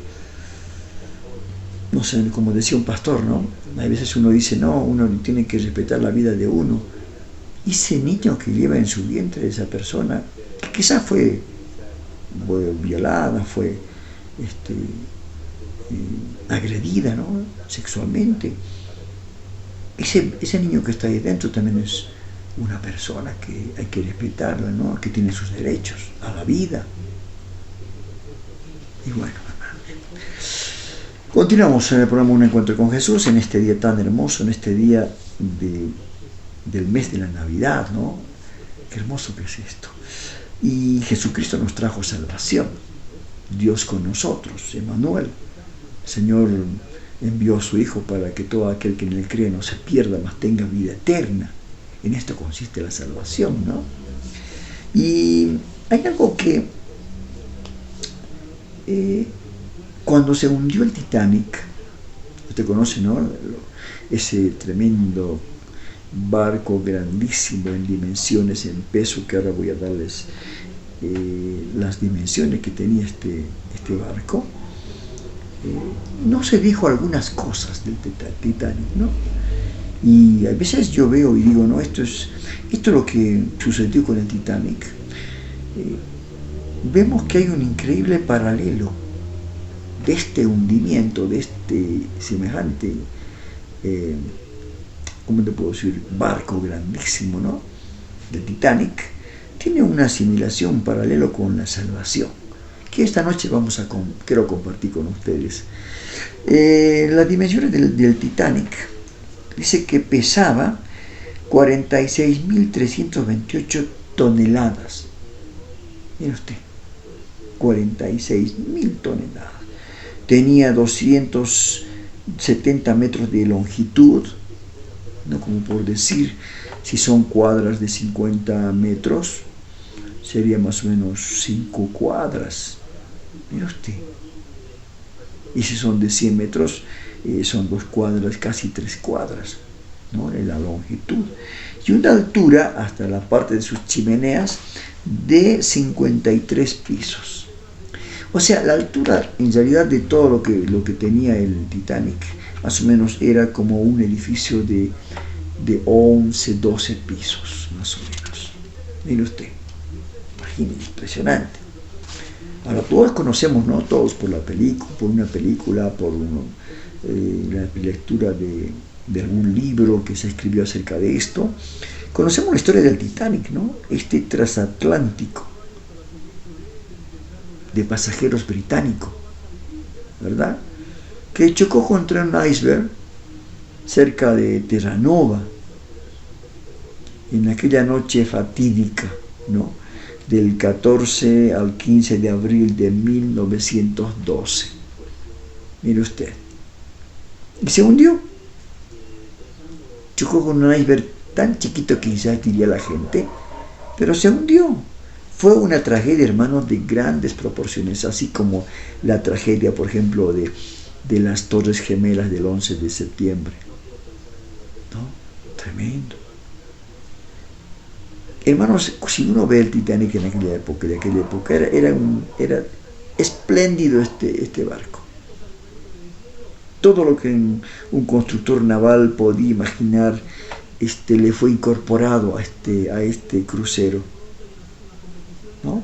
no sé, como decía un pastor, ¿no? A veces uno dice, no, uno tiene que respetar la vida de uno. Y ese niño que lleva en su vientre esa persona, que quizás fue violada, fue agredida, ¿no? Sexualmente. Ese niño que está ahí dentro también una persona que hay que respetarla, ¿no? Que tiene sus derechos a la vida. Y bueno, continuamos en el programa Un Encuentro con Jesús, en este día tan hermoso, en este día del mes de la Navidad, ¿no? Qué hermoso que es esto. Y Jesucristo nos trajo salvación, Dios con nosotros, Emmanuel. El Señor envió a su Hijo para que todo aquel que en él cree no se pierda, mas tenga vida eterna. En esto consiste la salvación, ¿no? Y hay algo que cuando se hundió el Titanic, usted conoce, ¿no? Ese tremendo barco grandísimo en dimensiones, en peso, que ahora voy a darles las dimensiones que tenía este barco. No se dijo algunas cosas del Titanic, ¿no? Y a veces yo veo y digo, no, esto es lo que sucedió con el Titanic. Vemos que hay un increíble paralelo de este hundimiento, de este semejante, ¿cómo te puedo decir?, barco grandísimo, ¿no?, del Titanic. Tiene una asimilación, un paralelo con la salvación, que esta noche quiero compartir con ustedes. Las dimensiones del Titanic, dice que pesaba 46.328 toneladas. Mire usted, 46.000 toneladas. Tenía 270 metros de longitud, ¿no? Como por decir, si son cuadras de 50 metros, sería más o menos 5 cuadras. Mire usted. Y si son de 100 metros, son 2 cuadras, casi 3 cuadras, ¿no?, en la longitud. Y una altura, hasta la parte de sus chimeneas, de 53 pisos. O sea, la altura en realidad de todo lo que tenía el Titanic, más o menos era como un edificio de 11, 12 pisos, más o menos. Mire usted, imagínese, impresionante. Ahora, todos conocemos, ¿no?, todos por una película, por la lectura de algún libro que se escribió acerca de esto. Conocemos la historia del Titanic, ¿no?, este transatlántico de pasajeros británico, ¿verdad?, que chocó contra un iceberg cerca de Terranova en aquella noche fatídica, ¿no?, del 14 al 15 de abril de 1912. Mire usted. Y se hundió. Chocó con un iceberg tan chiquito que quizás diría la gente, pero se hundió. Fue una tragedia, hermanos, de grandes proporciones, así como la tragedia, por ejemplo, de las Torres Gemelas del 11 de septiembre. ¿No? Tremendo. Hermanos, si uno ve el Titanic de aquella época, era espléndido este barco. Todo lo que un constructor naval podía imaginar le fue incorporado a este crucero, ¿no?,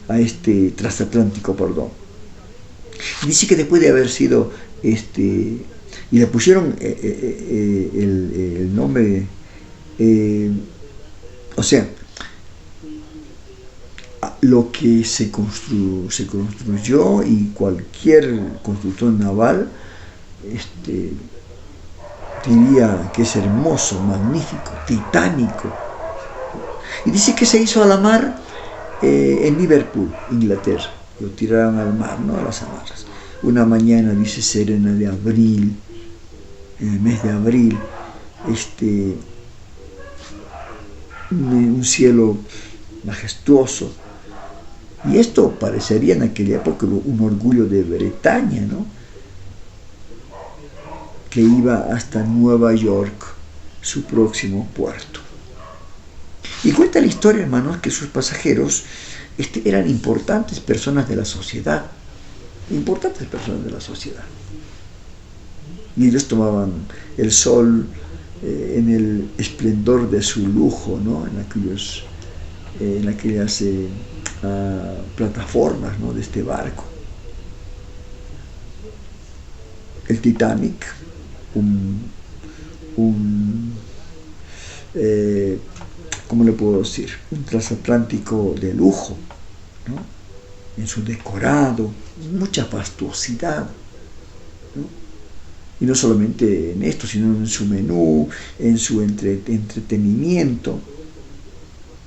a este transatlántico, perdón. Y dice que después de haber sido y le pusieron el nombre, o sea, lo que se construyó, y cualquier constructor naval diría que es hermoso, magnífico, titánico. Y dice que se hizo a la mar en Liverpool, Inglaterra. Lo tiraron al mar, ¿no?, a las amarras. Una mañana, dice, serena de abril, en el mes de abril, un cielo majestuoso. Y esto parecería en aquella época un orgullo de Bretaña, ¿no?, que iba hasta Nueva York, su próximo puerto. Y cuenta la historia, hermanos, que sus pasajeros eran importantes personas de la sociedad. Y ellos tomaban el sol en el esplendor de su lujo, ¿no?, en aquellas plataformas, ¿no?, de este barco. El Titanic, un ¿cómo le puedo decir? Un transatlántico de lujo, ¿no? En su decorado, mucha fastuosidad, ¿no? Y no solamente en esto, sino en su menú, en su entretenimiento.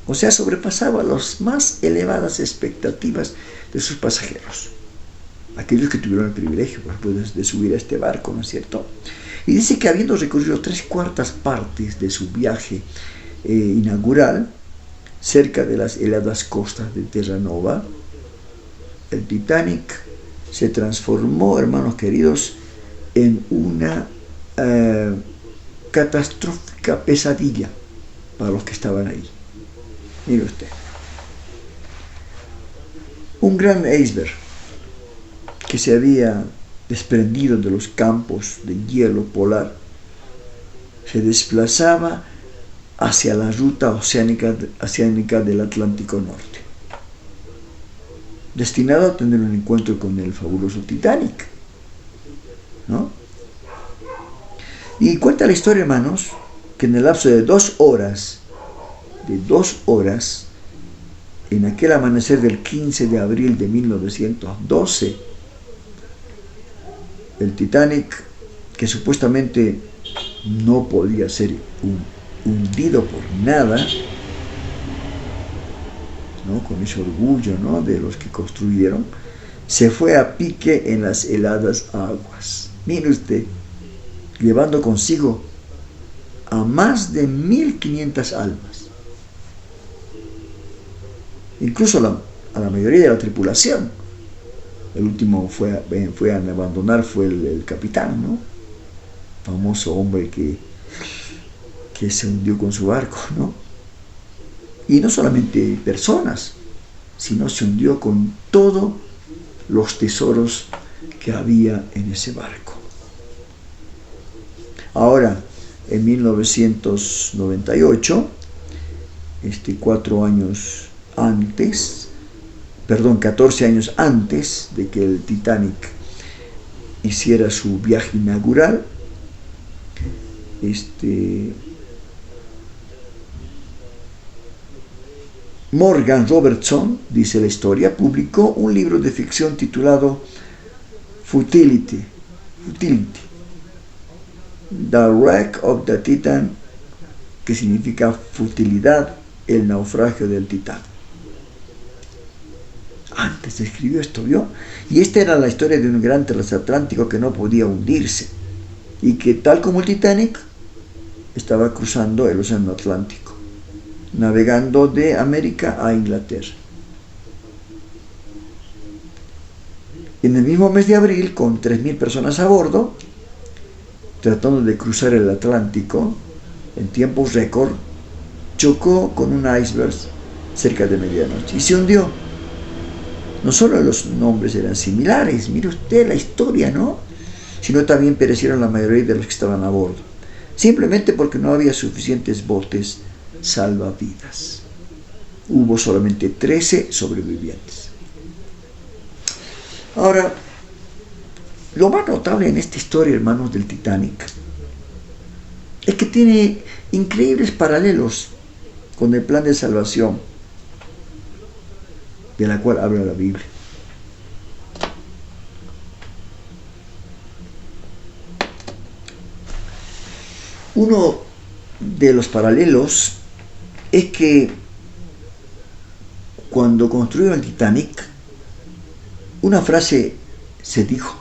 O sea, sobrepasaba las más elevadas expectativas de sus pasajeros, aquellos que tuvieron el privilegio, por ejemplo, de subir a este barco, ¿no es cierto? Y dice que habiendo recorrido 3/4 partes de su viaje inaugural, cerca de las heladas costas de Terranova, el Titanic se transformó, hermanos queridos, en una catastrófica pesadilla para los que estaban ahí. Mire usted, un gran iceberg que se había desprendido de los campos de hielo polar se desplazaba hacia la ruta oceánica del Atlántico Norte, destinado a tener un encuentro con el fabuloso Titanic, ¿no? Y cuenta la historia, hermanos, que en el lapso de 2 horas, en aquel amanecer del 15 de abril de 1912, el Titanic, que supuestamente no podía ser hundido por nada, ¿no? Con ese orgullo, ¿no?, de los que construyeron, se fue a pique en las heladas aguas. Mire usted, llevando consigo a más de 1.500 almas. Incluso a la mayoría de la tripulación. El último fue a abandonar fue el capitán, ¿no? Famoso hombre que se hundió con su barco, ¿no? Y no solamente personas, sino se hundió con todos los tesoros que había en ese barco. Ahora, en 1998, 14 años antes de que el Titanic hiciera su viaje inaugural, Morgan Robertson, dice la historia, publicó un libro de ficción titulado Futility, The Wreck of the Titan, que significa futilidad, el naufragio del Titán. Antes escribió esto, ¿vio? Y esta era la historia de un gran transatlántico que no podía hundirse y que, tal como el Titanic, estaba cruzando el océano Atlántico, navegando de América a Inglaterra. En el mismo mes de abril, con 3.000 personas a bordo, tratando de cruzar el Atlántico en tiempos récord, chocó con un iceberg cerca de medianoche y se hundió. No solo los nombres eran similares, mire usted la historia, ¿no?, sino también perecieron la mayoría de los que estaban a bordo, simplemente porque no había suficientes botes salvavidas. Hubo solamente 13 sobrevivientes. Ahora, lo más notable en esta historia, hermanos, del Titanic, es que tiene increíbles paralelos con el plan de salvación de la cual habla la Biblia. Uno de los paralelos es que cuando construyeron el Titanic, una frase se dijo: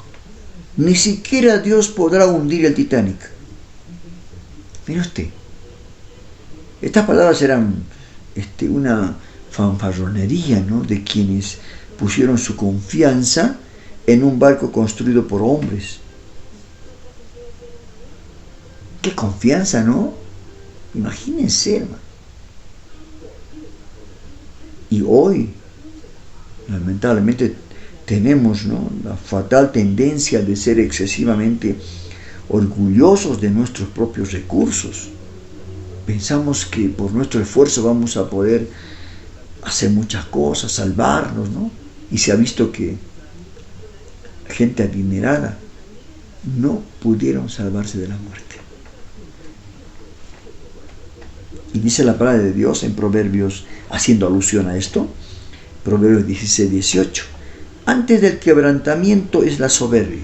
ni siquiera Dios podrá hundir el Titanic. Mire usted, estas palabras eran una fanfarronería, ¿no?, de quienes pusieron su confianza en un barco construido por hombres. ¡Qué confianza!, ¿no? Imagínense, hermano. Y hoy, lamentablemente, tenemos, ¿no?, la fatal tendencia de ser excesivamente orgullosos de nuestros propios recursos. Pensamos que por nuestro esfuerzo vamos a poder hacer muchas cosas, salvarnos, ¿no? Y se ha visto que gente adinerada no pudieron salvarse de la muerte. Y dice la palabra de Dios en Proverbios, haciendo alusión a esto, Proverbios 16, 18. Antes del quebrantamiento es la soberbia,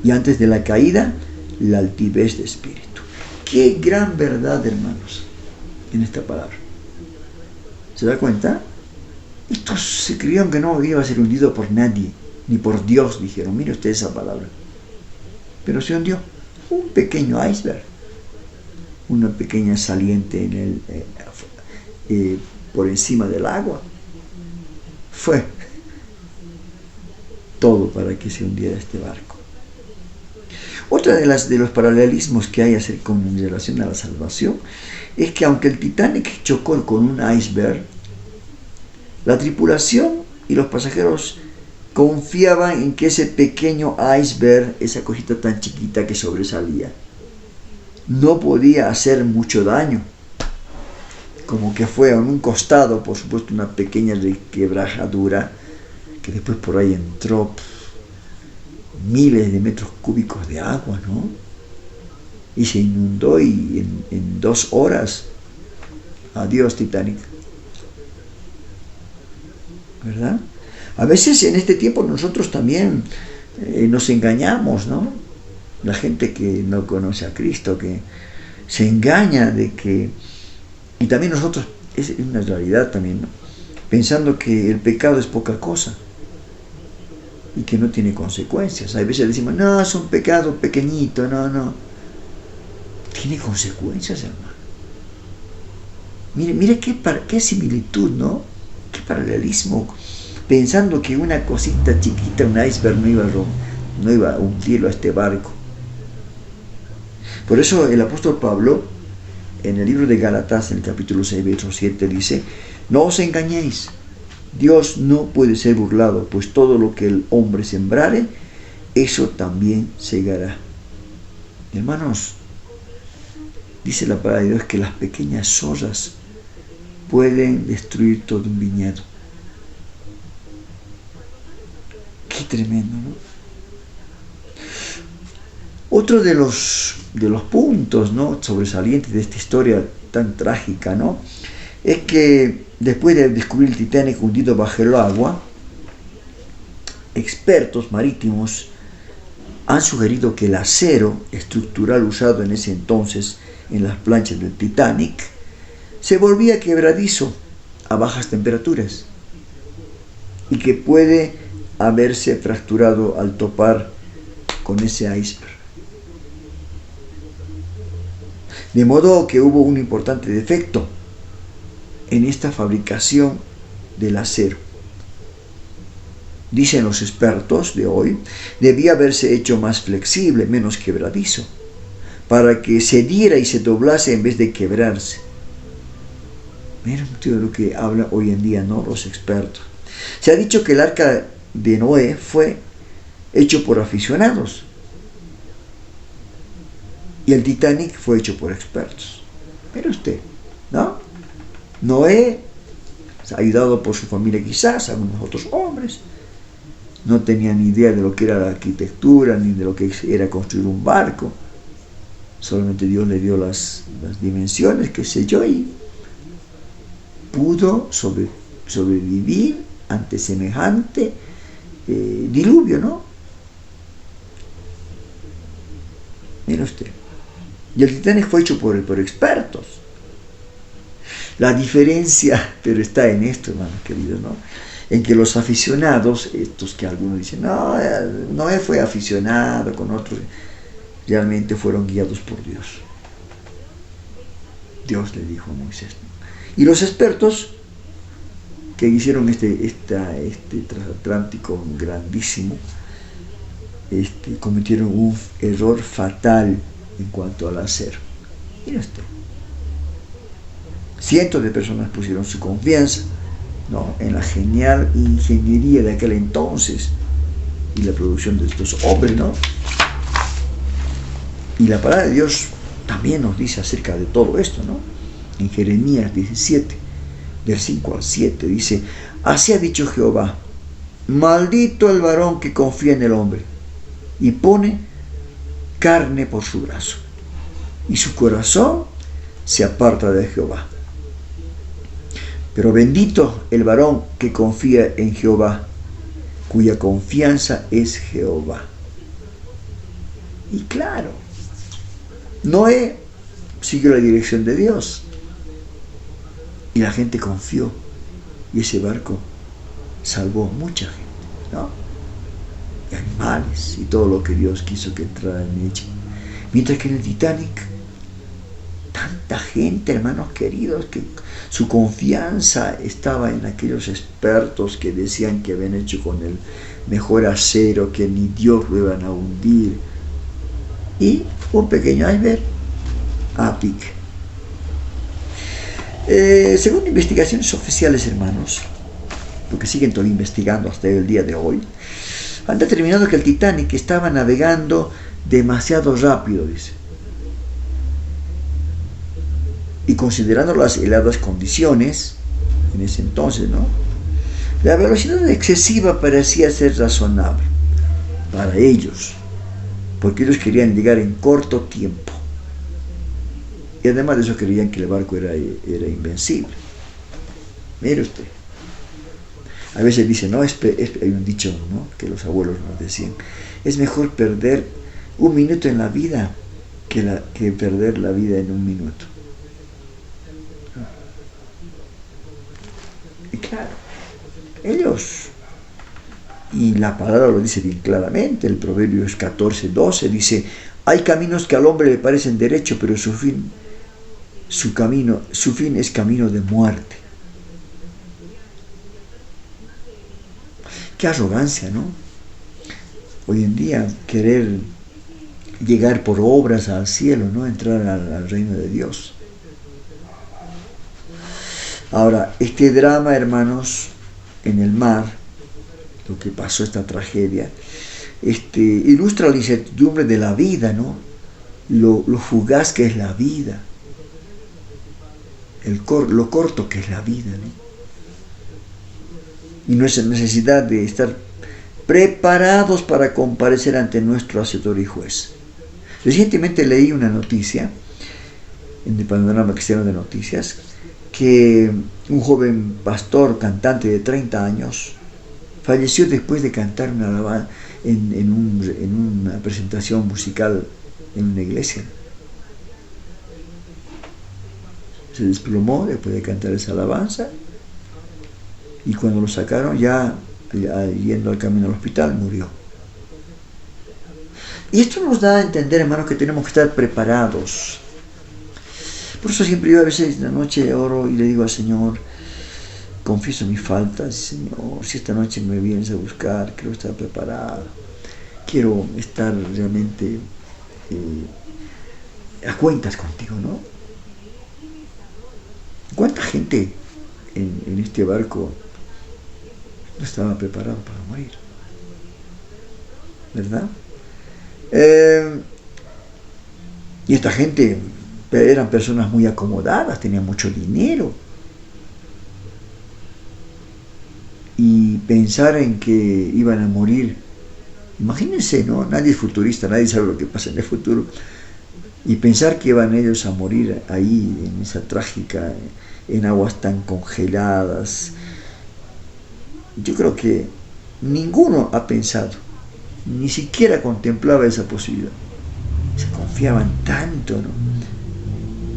y antes de la caída, la altivez de espíritu. Qué gran verdad, hermanos, en esta palabra. ¿Se da cuenta? Estos se creyeron que no iba a ser hundido por nadie, ni por Dios, dijeron. Mire usted esa palabra. Pero se hundió. Un pequeño iceberg, una pequeña saliente por encima del agua. Fue todo para que se hundiera este barco. Otra de los paralelismos que hay en relación a la salvación es que aunque el Titanic chocó con un iceberg, la tripulación y los pasajeros confiaban en que ese pequeño iceberg, esa cosita tan chiquita que sobresalía, no podía hacer mucho daño. Como que fue en un costado, por supuesto, una pequeña quebrajadura que después por ahí entró miles de metros cúbicos de agua, ¿no? Y se inundó y en 2 horas, adiós Titanic. ¿Verdad? A veces en este tiempo nosotros también nos engañamos, ¿no? La gente que no conoce a Cristo, que se engaña de que... Y también nosotros, es una realidad también, ¿no? Pensando que el pecado es poca cosa y que no tiene consecuencias. A veces decimos, no, es un pecado pequeñito, no. Tiene consecuencias, hermano. Mire qué similitud, ¿no? Qué paralelismo. Pensando que una cosita chiquita, un iceberg, no iba a hundirlo a este barco. Por eso el apóstol Pablo, en el libro de Gálatas, en el capítulo 6, verso 7, dice, no os engañéis, Dios no puede ser burlado, pues todo lo que el hombre sembrare, eso también segará. Hermanos, dice la palabra de Dios que las pequeñas zorras pueden destruir todo un viñedo. Qué tremendo, ¿no? Otro de los puntos, ¿no?, sobresalientes de esta historia tan trágica, ¿no?, es que después de descubrir el Titanic hundido bajo el agua, expertos marítimos han sugerido que el acero estructural usado en ese entonces en las planchas del Titanic se volvía quebradizo a bajas temperaturas y que puede haberse fracturado al topar con ese iceberg. De modo que hubo un importante defecto en esta fabricación del acero. Dicen los expertos de hoy, debía haberse hecho más flexible, menos quebradizo, para que se diera y se doblase en vez de quebrarse. Miren de lo que hablan hoy en día, ¿no?, los expertos. Se ha dicho que el arca de Noé fue hecho por aficionados y el Titanic fue hecho por expertos. Mire usted, ¿no? Noé, ayudado por su familia quizás, algunos otros hombres, no tenían ni idea de lo que era la arquitectura ni de lo que era construir un barco. Solamente Dios le dio las dimensiones, qué sé yo, y pudo sobrevivir ante semejante diluvio, ¿no? Mire usted. Y el Titanic fue hecho por expertos. La diferencia, pero está en esto, hermanos queridos, ¿no?, en que los aficionados, estos que algunos dicen, no, Noé fue aficionado con otros, realmente fueron guiados por Dios. Dios le dijo a Moisés, ¿no? Y los expertos que hicieron este transatlántico grandísimo, cometieron un error fatal en cuanto al acero. Mira esto. Cientos de personas pusieron su confianza, ¿no?, en la genial ingeniería de aquel entonces y la producción de estos hombres, ¿no? Y la palabra de Dios también nos dice acerca de todo esto, ¿no? En Jeremías 17, del 5 al 7, dice, así ha dicho Jehová, maldito el varón que confía en el hombre y pone carne por su brazo, y su corazón se aparta de Jehová. Pero bendito el varón que confía en Jehová, cuya confianza es Jehová. Y claro, Noé siguió la dirección de Dios y la gente confió, y ese barco salvó mucha gente, ¿no? Y animales y todo lo que Dios quiso que entrara en ella. Mientras que en el Titanic, tanta gente, hermanos queridos, que su confianza estaba en aquellos expertos que decían que habían hecho con el mejor acero, que ni Dios lo iban a hundir. Y un pequeño iceberg a pique. Según investigaciones oficiales, hermanos, porque siguen todavía investigando hasta el día de hoy, han determinado que el Titanic estaba navegando demasiado rápido, dice. Y considerando las heladas condiciones en ese entonces, ¿no?, la velocidad excesiva parecía ser razonable para ellos, porque ellos querían llegar en corto tiempo. Y además de eso creían que el barco era invencible. Mire usted. A veces dicen, no, hay un dicho, ¿no?, que los abuelos nos decían: es mejor perder un minuto en la vida que perder la vida en un minuto. Y claro, ellos, y la palabra lo dice bien claramente, el Proverbios 14:12 dice: hay caminos que al hombre le parecen derecho, pero su fin es camino de muerte. Qué arrogancia, ¿no? Hoy en día querer llegar por obras al cielo, ¿no?, entrar al reino de Dios. Ahora, este drama, hermanos, en el mar, lo que pasó, esta tragedia, ilustra la incertidumbre de la vida, ¿no?, lo fugaz que es la vida, lo corto que es la vida, ¿no?, y nuestra necesidad de estar preparados para comparecer ante nuestro Hacedor y Juez. Recientemente leí una noticia en el Panorama Cristiano de Noticias, que un joven pastor, cantante de 30 años, falleció después de cantar una alabanza en una presentación musical en una iglesia. Se desplomó después de cantar esa alabanza, y cuando lo sacaron, ya yendo al camino al hospital, murió. Y esto nos da a entender, hermanos, que tenemos que estar preparados. Por eso siempre yo a veces en la noche oro y le digo al Señor, confieso mis faltas: Señor, si esta noche me vienes a buscar, quiero estar preparado, quiero estar realmente a cuentas contigo, ¿no? ¿Cuánta gente en este barco no estaba preparado para morir? ¿Verdad? Y esta gente eran personas muy acomodadas, tenían mucho dinero. Y pensar en que iban a morir, imagínense, ¿no? Nadie es futurista, nadie sabe lo que pasa en el futuro. Y pensar que iban ellos a morir ahí, en esa trágica, en aguas tan congeladas. Yo creo que ninguno ha pensado, ni siquiera contemplaba esa posibilidad. Se confiaban tanto, ¿no?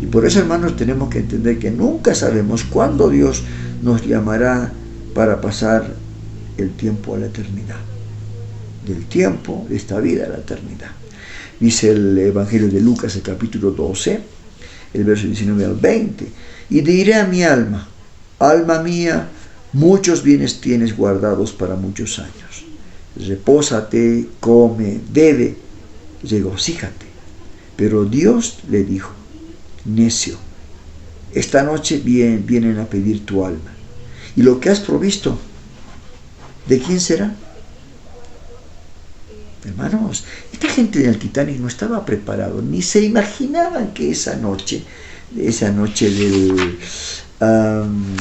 Y por eso, hermanos, tenemos que entender que nunca sabemos cuándo Dios nos llamará para pasar el tiempo a la eternidad. Del tiempo de esta vida a la eternidad. Dice el Evangelio de Lucas, el capítulo 12, el verso 19 al 20. Y diré a mi alma: alma mía, muchos bienes tienes guardados para muchos años. Repósate, come, bebe, regocíjate. Pero Dios le dijo: necio, esta noche vienen a pedir tu alma. ¿Y lo que has provisto, de quién será? Hermanos, esta gente del Titanic no estaba preparado, ni se imaginaban que esa noche del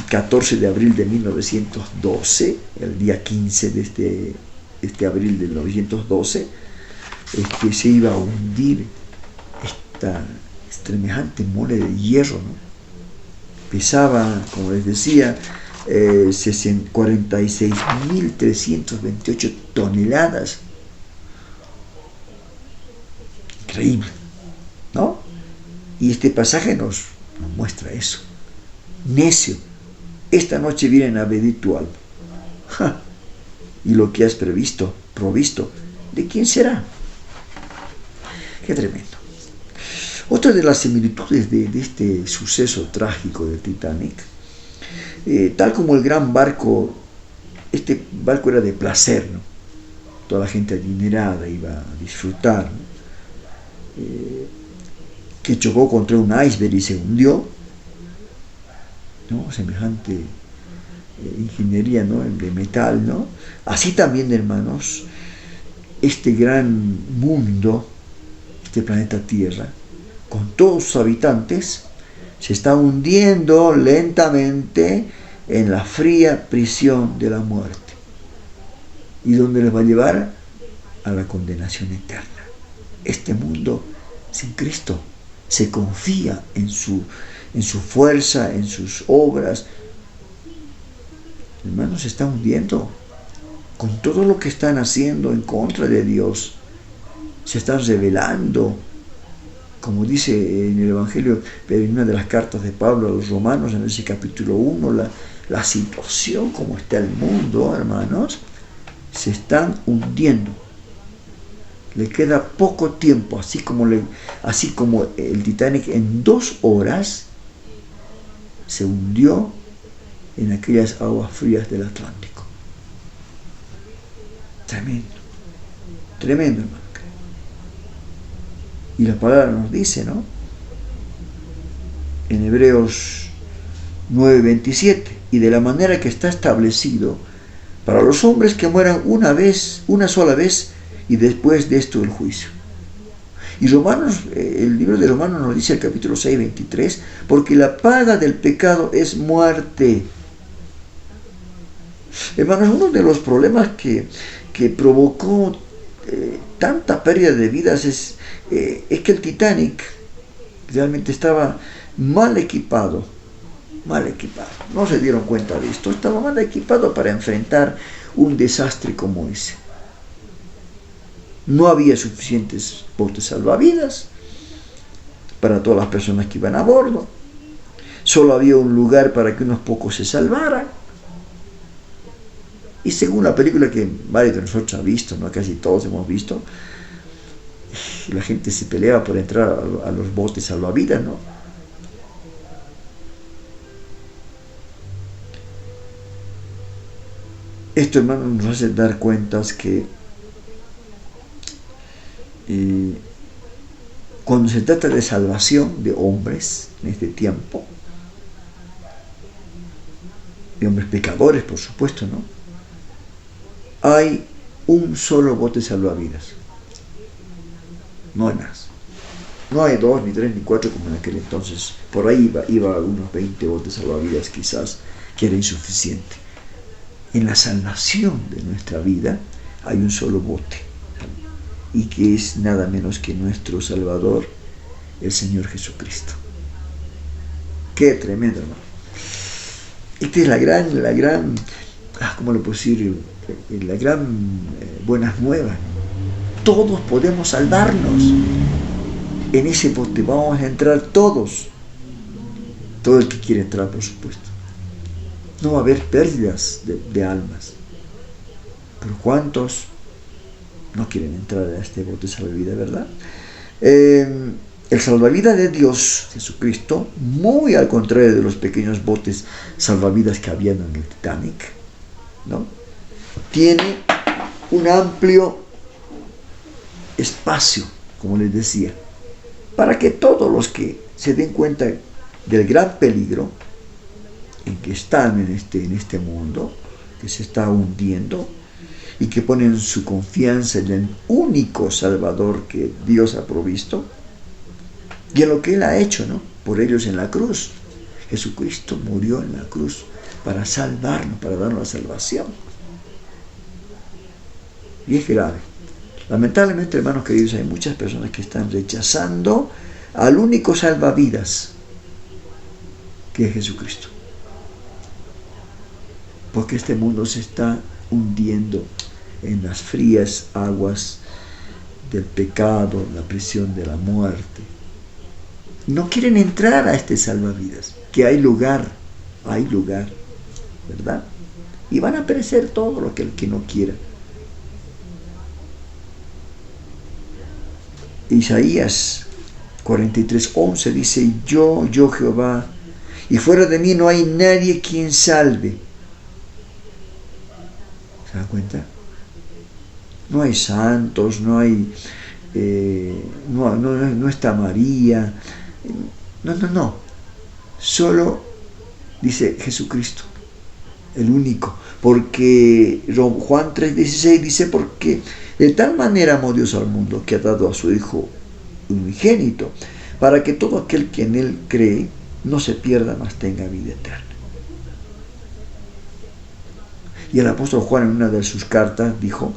14 de abril de 1912, el día 15 de este abril de 1912, se iba a hundir semejante mole de hierro, ¿no? Pesaba, como les decía, 46.328 toneladas. Increíble, ¿no? Y este pasaje nos muestra eso. Necio, esta noche vienen a pedir tu alma. ¡Ja! Y lo que has provisto, ¿de quién será? Qué tremendo. Otra de las similitudes de este suceso trágico del Titanic, tal como el gran barco, este barco era de placer, ¿no? Toda la gente adinerada iba a disfrutar, ¿no? Que chocó contra un iceberg y se hundió, ¿no? Semejante ingeniería, ¿no? De metal, ¿no? Así también, hermanos, este gran mundo, este planeta Tierra, con todos sus habitantes, se está hundiendo lentamente en la fría prisión de la muerte. ¿Y dónde les va a llevar? A la condenación eterna. Este mundo sin Cristo se confía en su fuerza, en sus obras. Hermanos, se está hundiendo con todo lo que están haciendo en contra de Dios. Se están rebelando, como dice en el Evangelio, pero en una de las cartas de Pablo a los romanos, en ese capítulo 1, la situación como está el mundo, hermanos, se están hundiendo. Le queda poco tiempo, así como el Titanic en 2 horas se hundió en aquellas aguas frías del Atlántico. Tremendo, tremendo, hermano. Y la palabra nos dice, ¿no? En Hebreos 9:27, y de la manera que está establecido para los hombres que mueran una sola vez, y después de esto el juicio. Y el libro de Romanos nos dice el capítulo 6:23, porque la paga del pecado es muerte. Hermanos, uno de los problemas que provocó tanta pérdida de vidas es que el Titanic realmente estaba mal equipado. No se dieron cuenta de esto. Estaba mal equipado para enfrentar un desastre como ese. No había suficientes botes salvavidas para todas las personas que iban a bordo. Solo había un lugar para que unos pocos se salvaran. Y según la película que varios de nosotros han visto, ¿no? Casi todos hemos visto, la gente se peleaba por entrar a los botes salvavidas, ¿no? Esto, hermano, nos hace dar cuentas que cuando se trata de salvación de hombres en este tiempo, de hombres pecadores, por supuesto, ¿no? Hay un solo bote salvavidas. No hay más. No hay 2, ni 3, ni 4 como en aquel entonces. Por ahí iba unos 20 botes salvavidas quizás, que era insuficiente. En la salvación de nuestra vida hay un solo bote, y que es nada menos que nuestro Salvador, el Señor Jesucristo. Qué tremendo, hermano. Esta es la gran, ¿cómo le puedo decir? La gran buenas nuevas. Todos podemos salvarnos. En ese bote vamos a entrar todos. Todo el que quiere entrar, por supuesto. No va a haber pérdidas de almas. Pero ¿cuántos no quieren entrar a este bote salvavidas, verdad? El salvavidas de Dios, Jesucristo, muy al contrario de los pequeños botes salvavidas que habían en el Titanic, ¿no? Tiene un amplio espacio, como les decía, para que todos los que se den cuenta del gran peligro en que están en este mundo, que se está hundiendo, y que ponen su confianza en el único Salvador que Dios ha provisto, y en lo que Él ha hecho, ¿no? Por ellos en la cruz. Jesucristo murió en la cruz para salvarnos, para darnos la salvación. Y es grave. Lamentablemente, hermanos queridos, hay muchas personas que están rechazando al único salvavidas, que es Jesucristo. Porque este mundo se está hundiendo en las frías aguas del pecado, la prisión de la muerte. No quieren entrar a este salvavidas, que hay lugar, ¿verdad? Y van a perecer todo lo que el que no quiera. Isaías 43:11 dice: yo Jehová, y fuera de mí no hay nadie quien salve. ¿Se da cuenta? No hay santos, no hay, no está María. No. Solo dice Jesucristo, el único. Porque Juan 3:16 dice: porque de tal manera amó Dios al mundo que ha dado a su Hijo unigénito, para que todo aquel que en Él cree no se pierda, mas tenga vida eterna. Y el apóstol Juan, en una de sus cartas, dijo,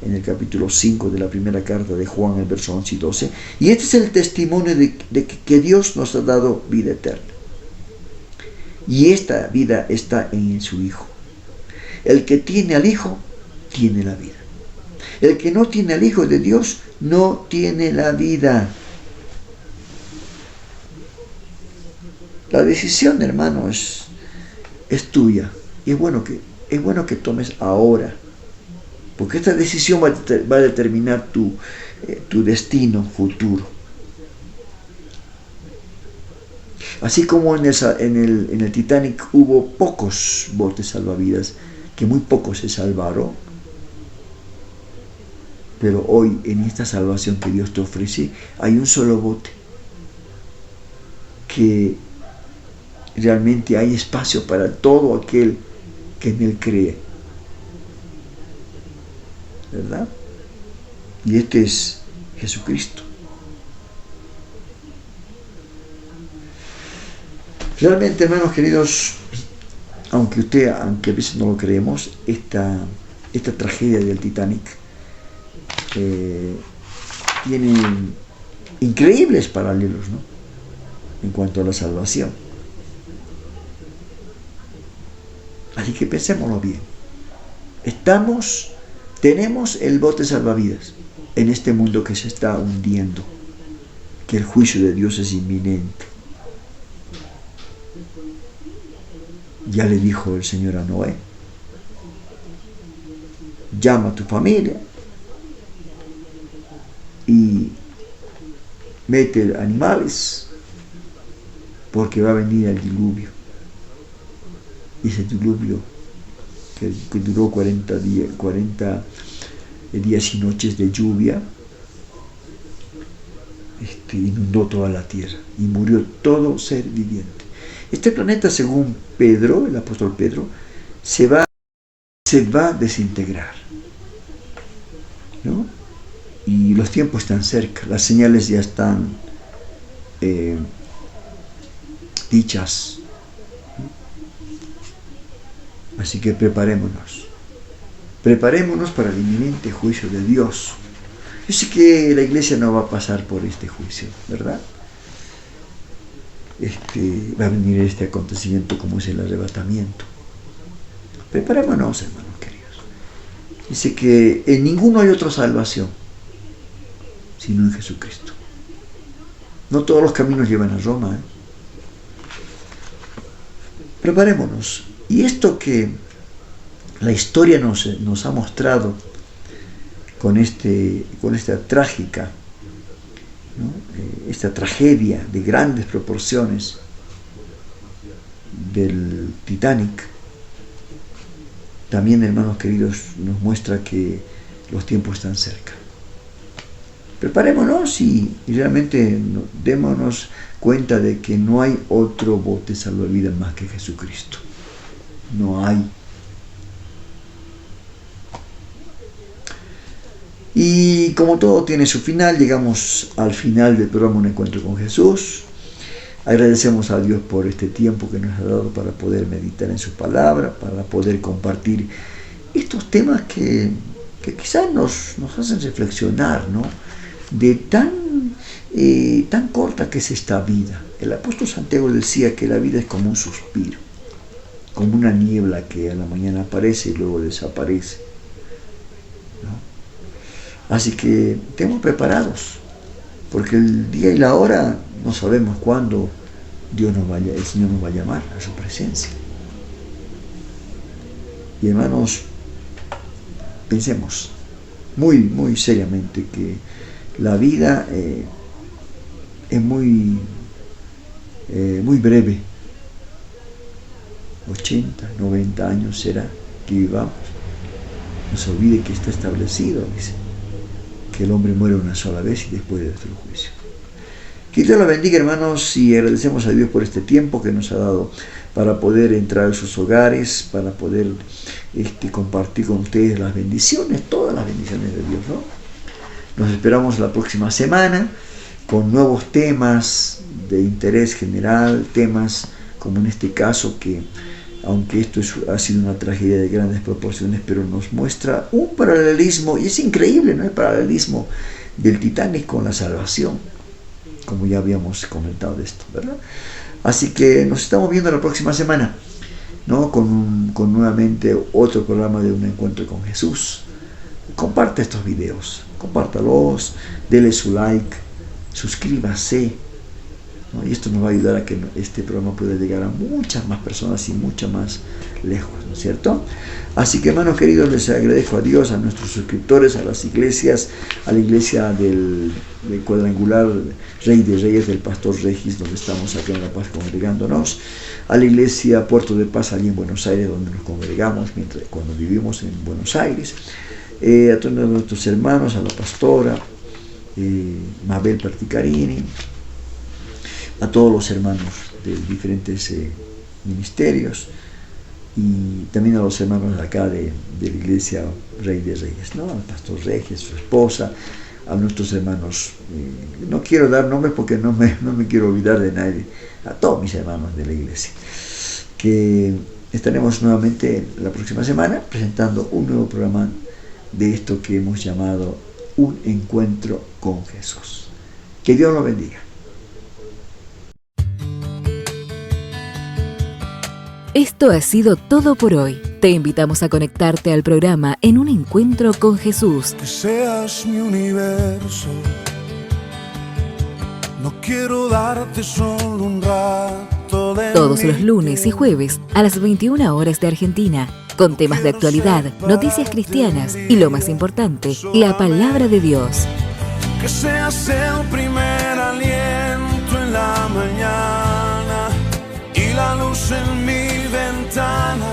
en el capítulo 5 de la primera carta de Juan, el verso 11 y 12, y este es el testimonio de que Dios nos ha dado vida eterna. Y esta vida está en su Hijo. El que tiene al Hijo, tiene la vida. El que no tiene al Hijo de Dios, no tiene la vida. La decisión, hermano, es tuya. Y es bueno que tomes ahora. Porque esta decisión va a determinar tu destino futuro. Así como en el Titanic hubo pocos botes salvavidas, que muy pocos se salvaron, pero hoy en esta salvación que Dios te ofrece, hay un solo bote, que realmente hay espacio para todo aquel que en Él cree, ¿verdad? Y este es Jesucristo. Realmente, hermanos queridos, aunque a veces no lo creemos, esta tragedia del Titanic tiene increíbles paralelos, ¿no?, en cuanto a la salvación. Así que pensémoslo bien. Tenemos el bote salvavidas en este mundo que se está hundiendo, que el juicio de Dios es inminente. Ya le dijo el Señor a Noé: llama a tu familia y mete animales, porque va a venir el diluvio. Y ese diluvio que duró 40 días y noches de lluvia, inundó toda la tierra y murió todo ser viviente. Este planeta, según Pedro, el apóstol Pedro, se va a desintegrar, ¿no? Y los tiempos están cerca, las señales ya están dichas, ¿no? Así que preparémonos para el inminente juicio de Dios. Yo sé que la iglesia no va a pasar por este juicio, ¿verdad? Va a venir este acontecimiento como es el arrebatamiento. Preparémonos, hermanos queridos. Dice que en ninguno hay otra salvación sino en Jesucristo. No todos los caminos llevan a Roma, ¿eh? Preparémonos. Y esto que la historia nos ha mostrado con esta trágica, ¿no?, esta tragedia de grandes proporciones del Titanic, también, hermanos queridos, nos muestra que los tiempos están cerca. Preparémonos y realmente démonos cuenta de que no hay otro bote salvavidas más que Jesucristo. No hay. Y como todo tiene su final, llegamos al final del programa Un Encuentro con Jesús. Agradecemos a Dios por este tiempo que nos ha dado para poder meditar en su palabra, para poder compartir estos temas que quizás nos hacen reflexionar, ¿no?, de tan tan corta que es esta vida. El apóstol Santiago decía que la vida es como un suspiro, como una niebla que a la mañana aparece y luego desaparece, ¿no? Así que estemos preparados, porque el día y la hora no sabemos cuándo el Señor nos va a llamar a su presencia. Y hermanos, pensemos muy, muy seriamente que la vida es muy breve. 80, 90 años será que vivamos. No se olvide que está establecido, dice, que el hombre muere una sola vez y después de nuestro juicio. Que Dios la bendiga, hermanos, y agradecemos a Dios por este tiempo que nos ha dado para poder entrar a sus hogares, para poder compartir con ustedes las bendiciones, todas las bendiciones de Dios, ¿no? Nos esperamos la próxima semana con nuevos temas de interés general, temas como en este caso que, aunque esto ha sido una tragedia de grandes proporciones, pero nos muestra un paralelismo, y es increíble, ¿no? El paralelismo del Titanic con la salvación, como ya habíamos comentado de esto, ¿verdad? Así que nos estamos viendo la próxima semana, ¿no? Con nuevamente otro programa de Un Encuentro con Jesús. Comparte estos videos, compártalos, dele su like, suscríbase, ¿no? Y esto nos va a ayudar a que este programa pueda llegar a muchas más personas y mucho más lejos, ¿no es cierto? Así que, hermanos queridos, les agradezco a Dios, a nuestros suscriptores, a las iglesias, a la iglesia del cuadrangular Rey de Reyes del Pastor Regis, donde estamos acá en La Paz congregándonos, a la iglesia Puerto de Paz allí en Buenos Aires, donde nos congregamos cuando vivimos en Buenos Aires, a todos nuestros hermanos, a la pastora Mabel Perticarini, a todos los hermanos de diferentes ministerios, y también a los hermanos de acá de la iglesia Rey de Reyes, ¿no? Al pastor Regis, su esposa, a nuestros hermanos, no quiero dar nombres porque no me quiero olvidar de nadie, a todos mis hermanos de la iglesia, que estaremos nuevamente la próxima semana presentando un nuevo programa de esto que hemos llamado Un Encuentro con Jesús. Que Dios lo bendiga. Esto ha sido todo por hoy. Te invitamos a conectarte al programa En Un Encuentro con Jesús. Que seas mi universo. No quiero darte solo un rato de Todos los lunes y jueves a las 21 horas de Argentina, con temas de actualidad, noticias cristianas y lo más importante, la palabra de Dios. Que seas el primer aliento en la mañana y la luz en mi ventana.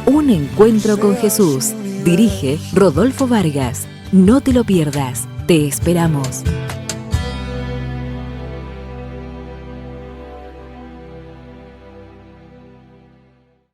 Un Encuentro con Jesús. Dirige Rodolfo Vargas. No te lo pierdas. Te esperamos.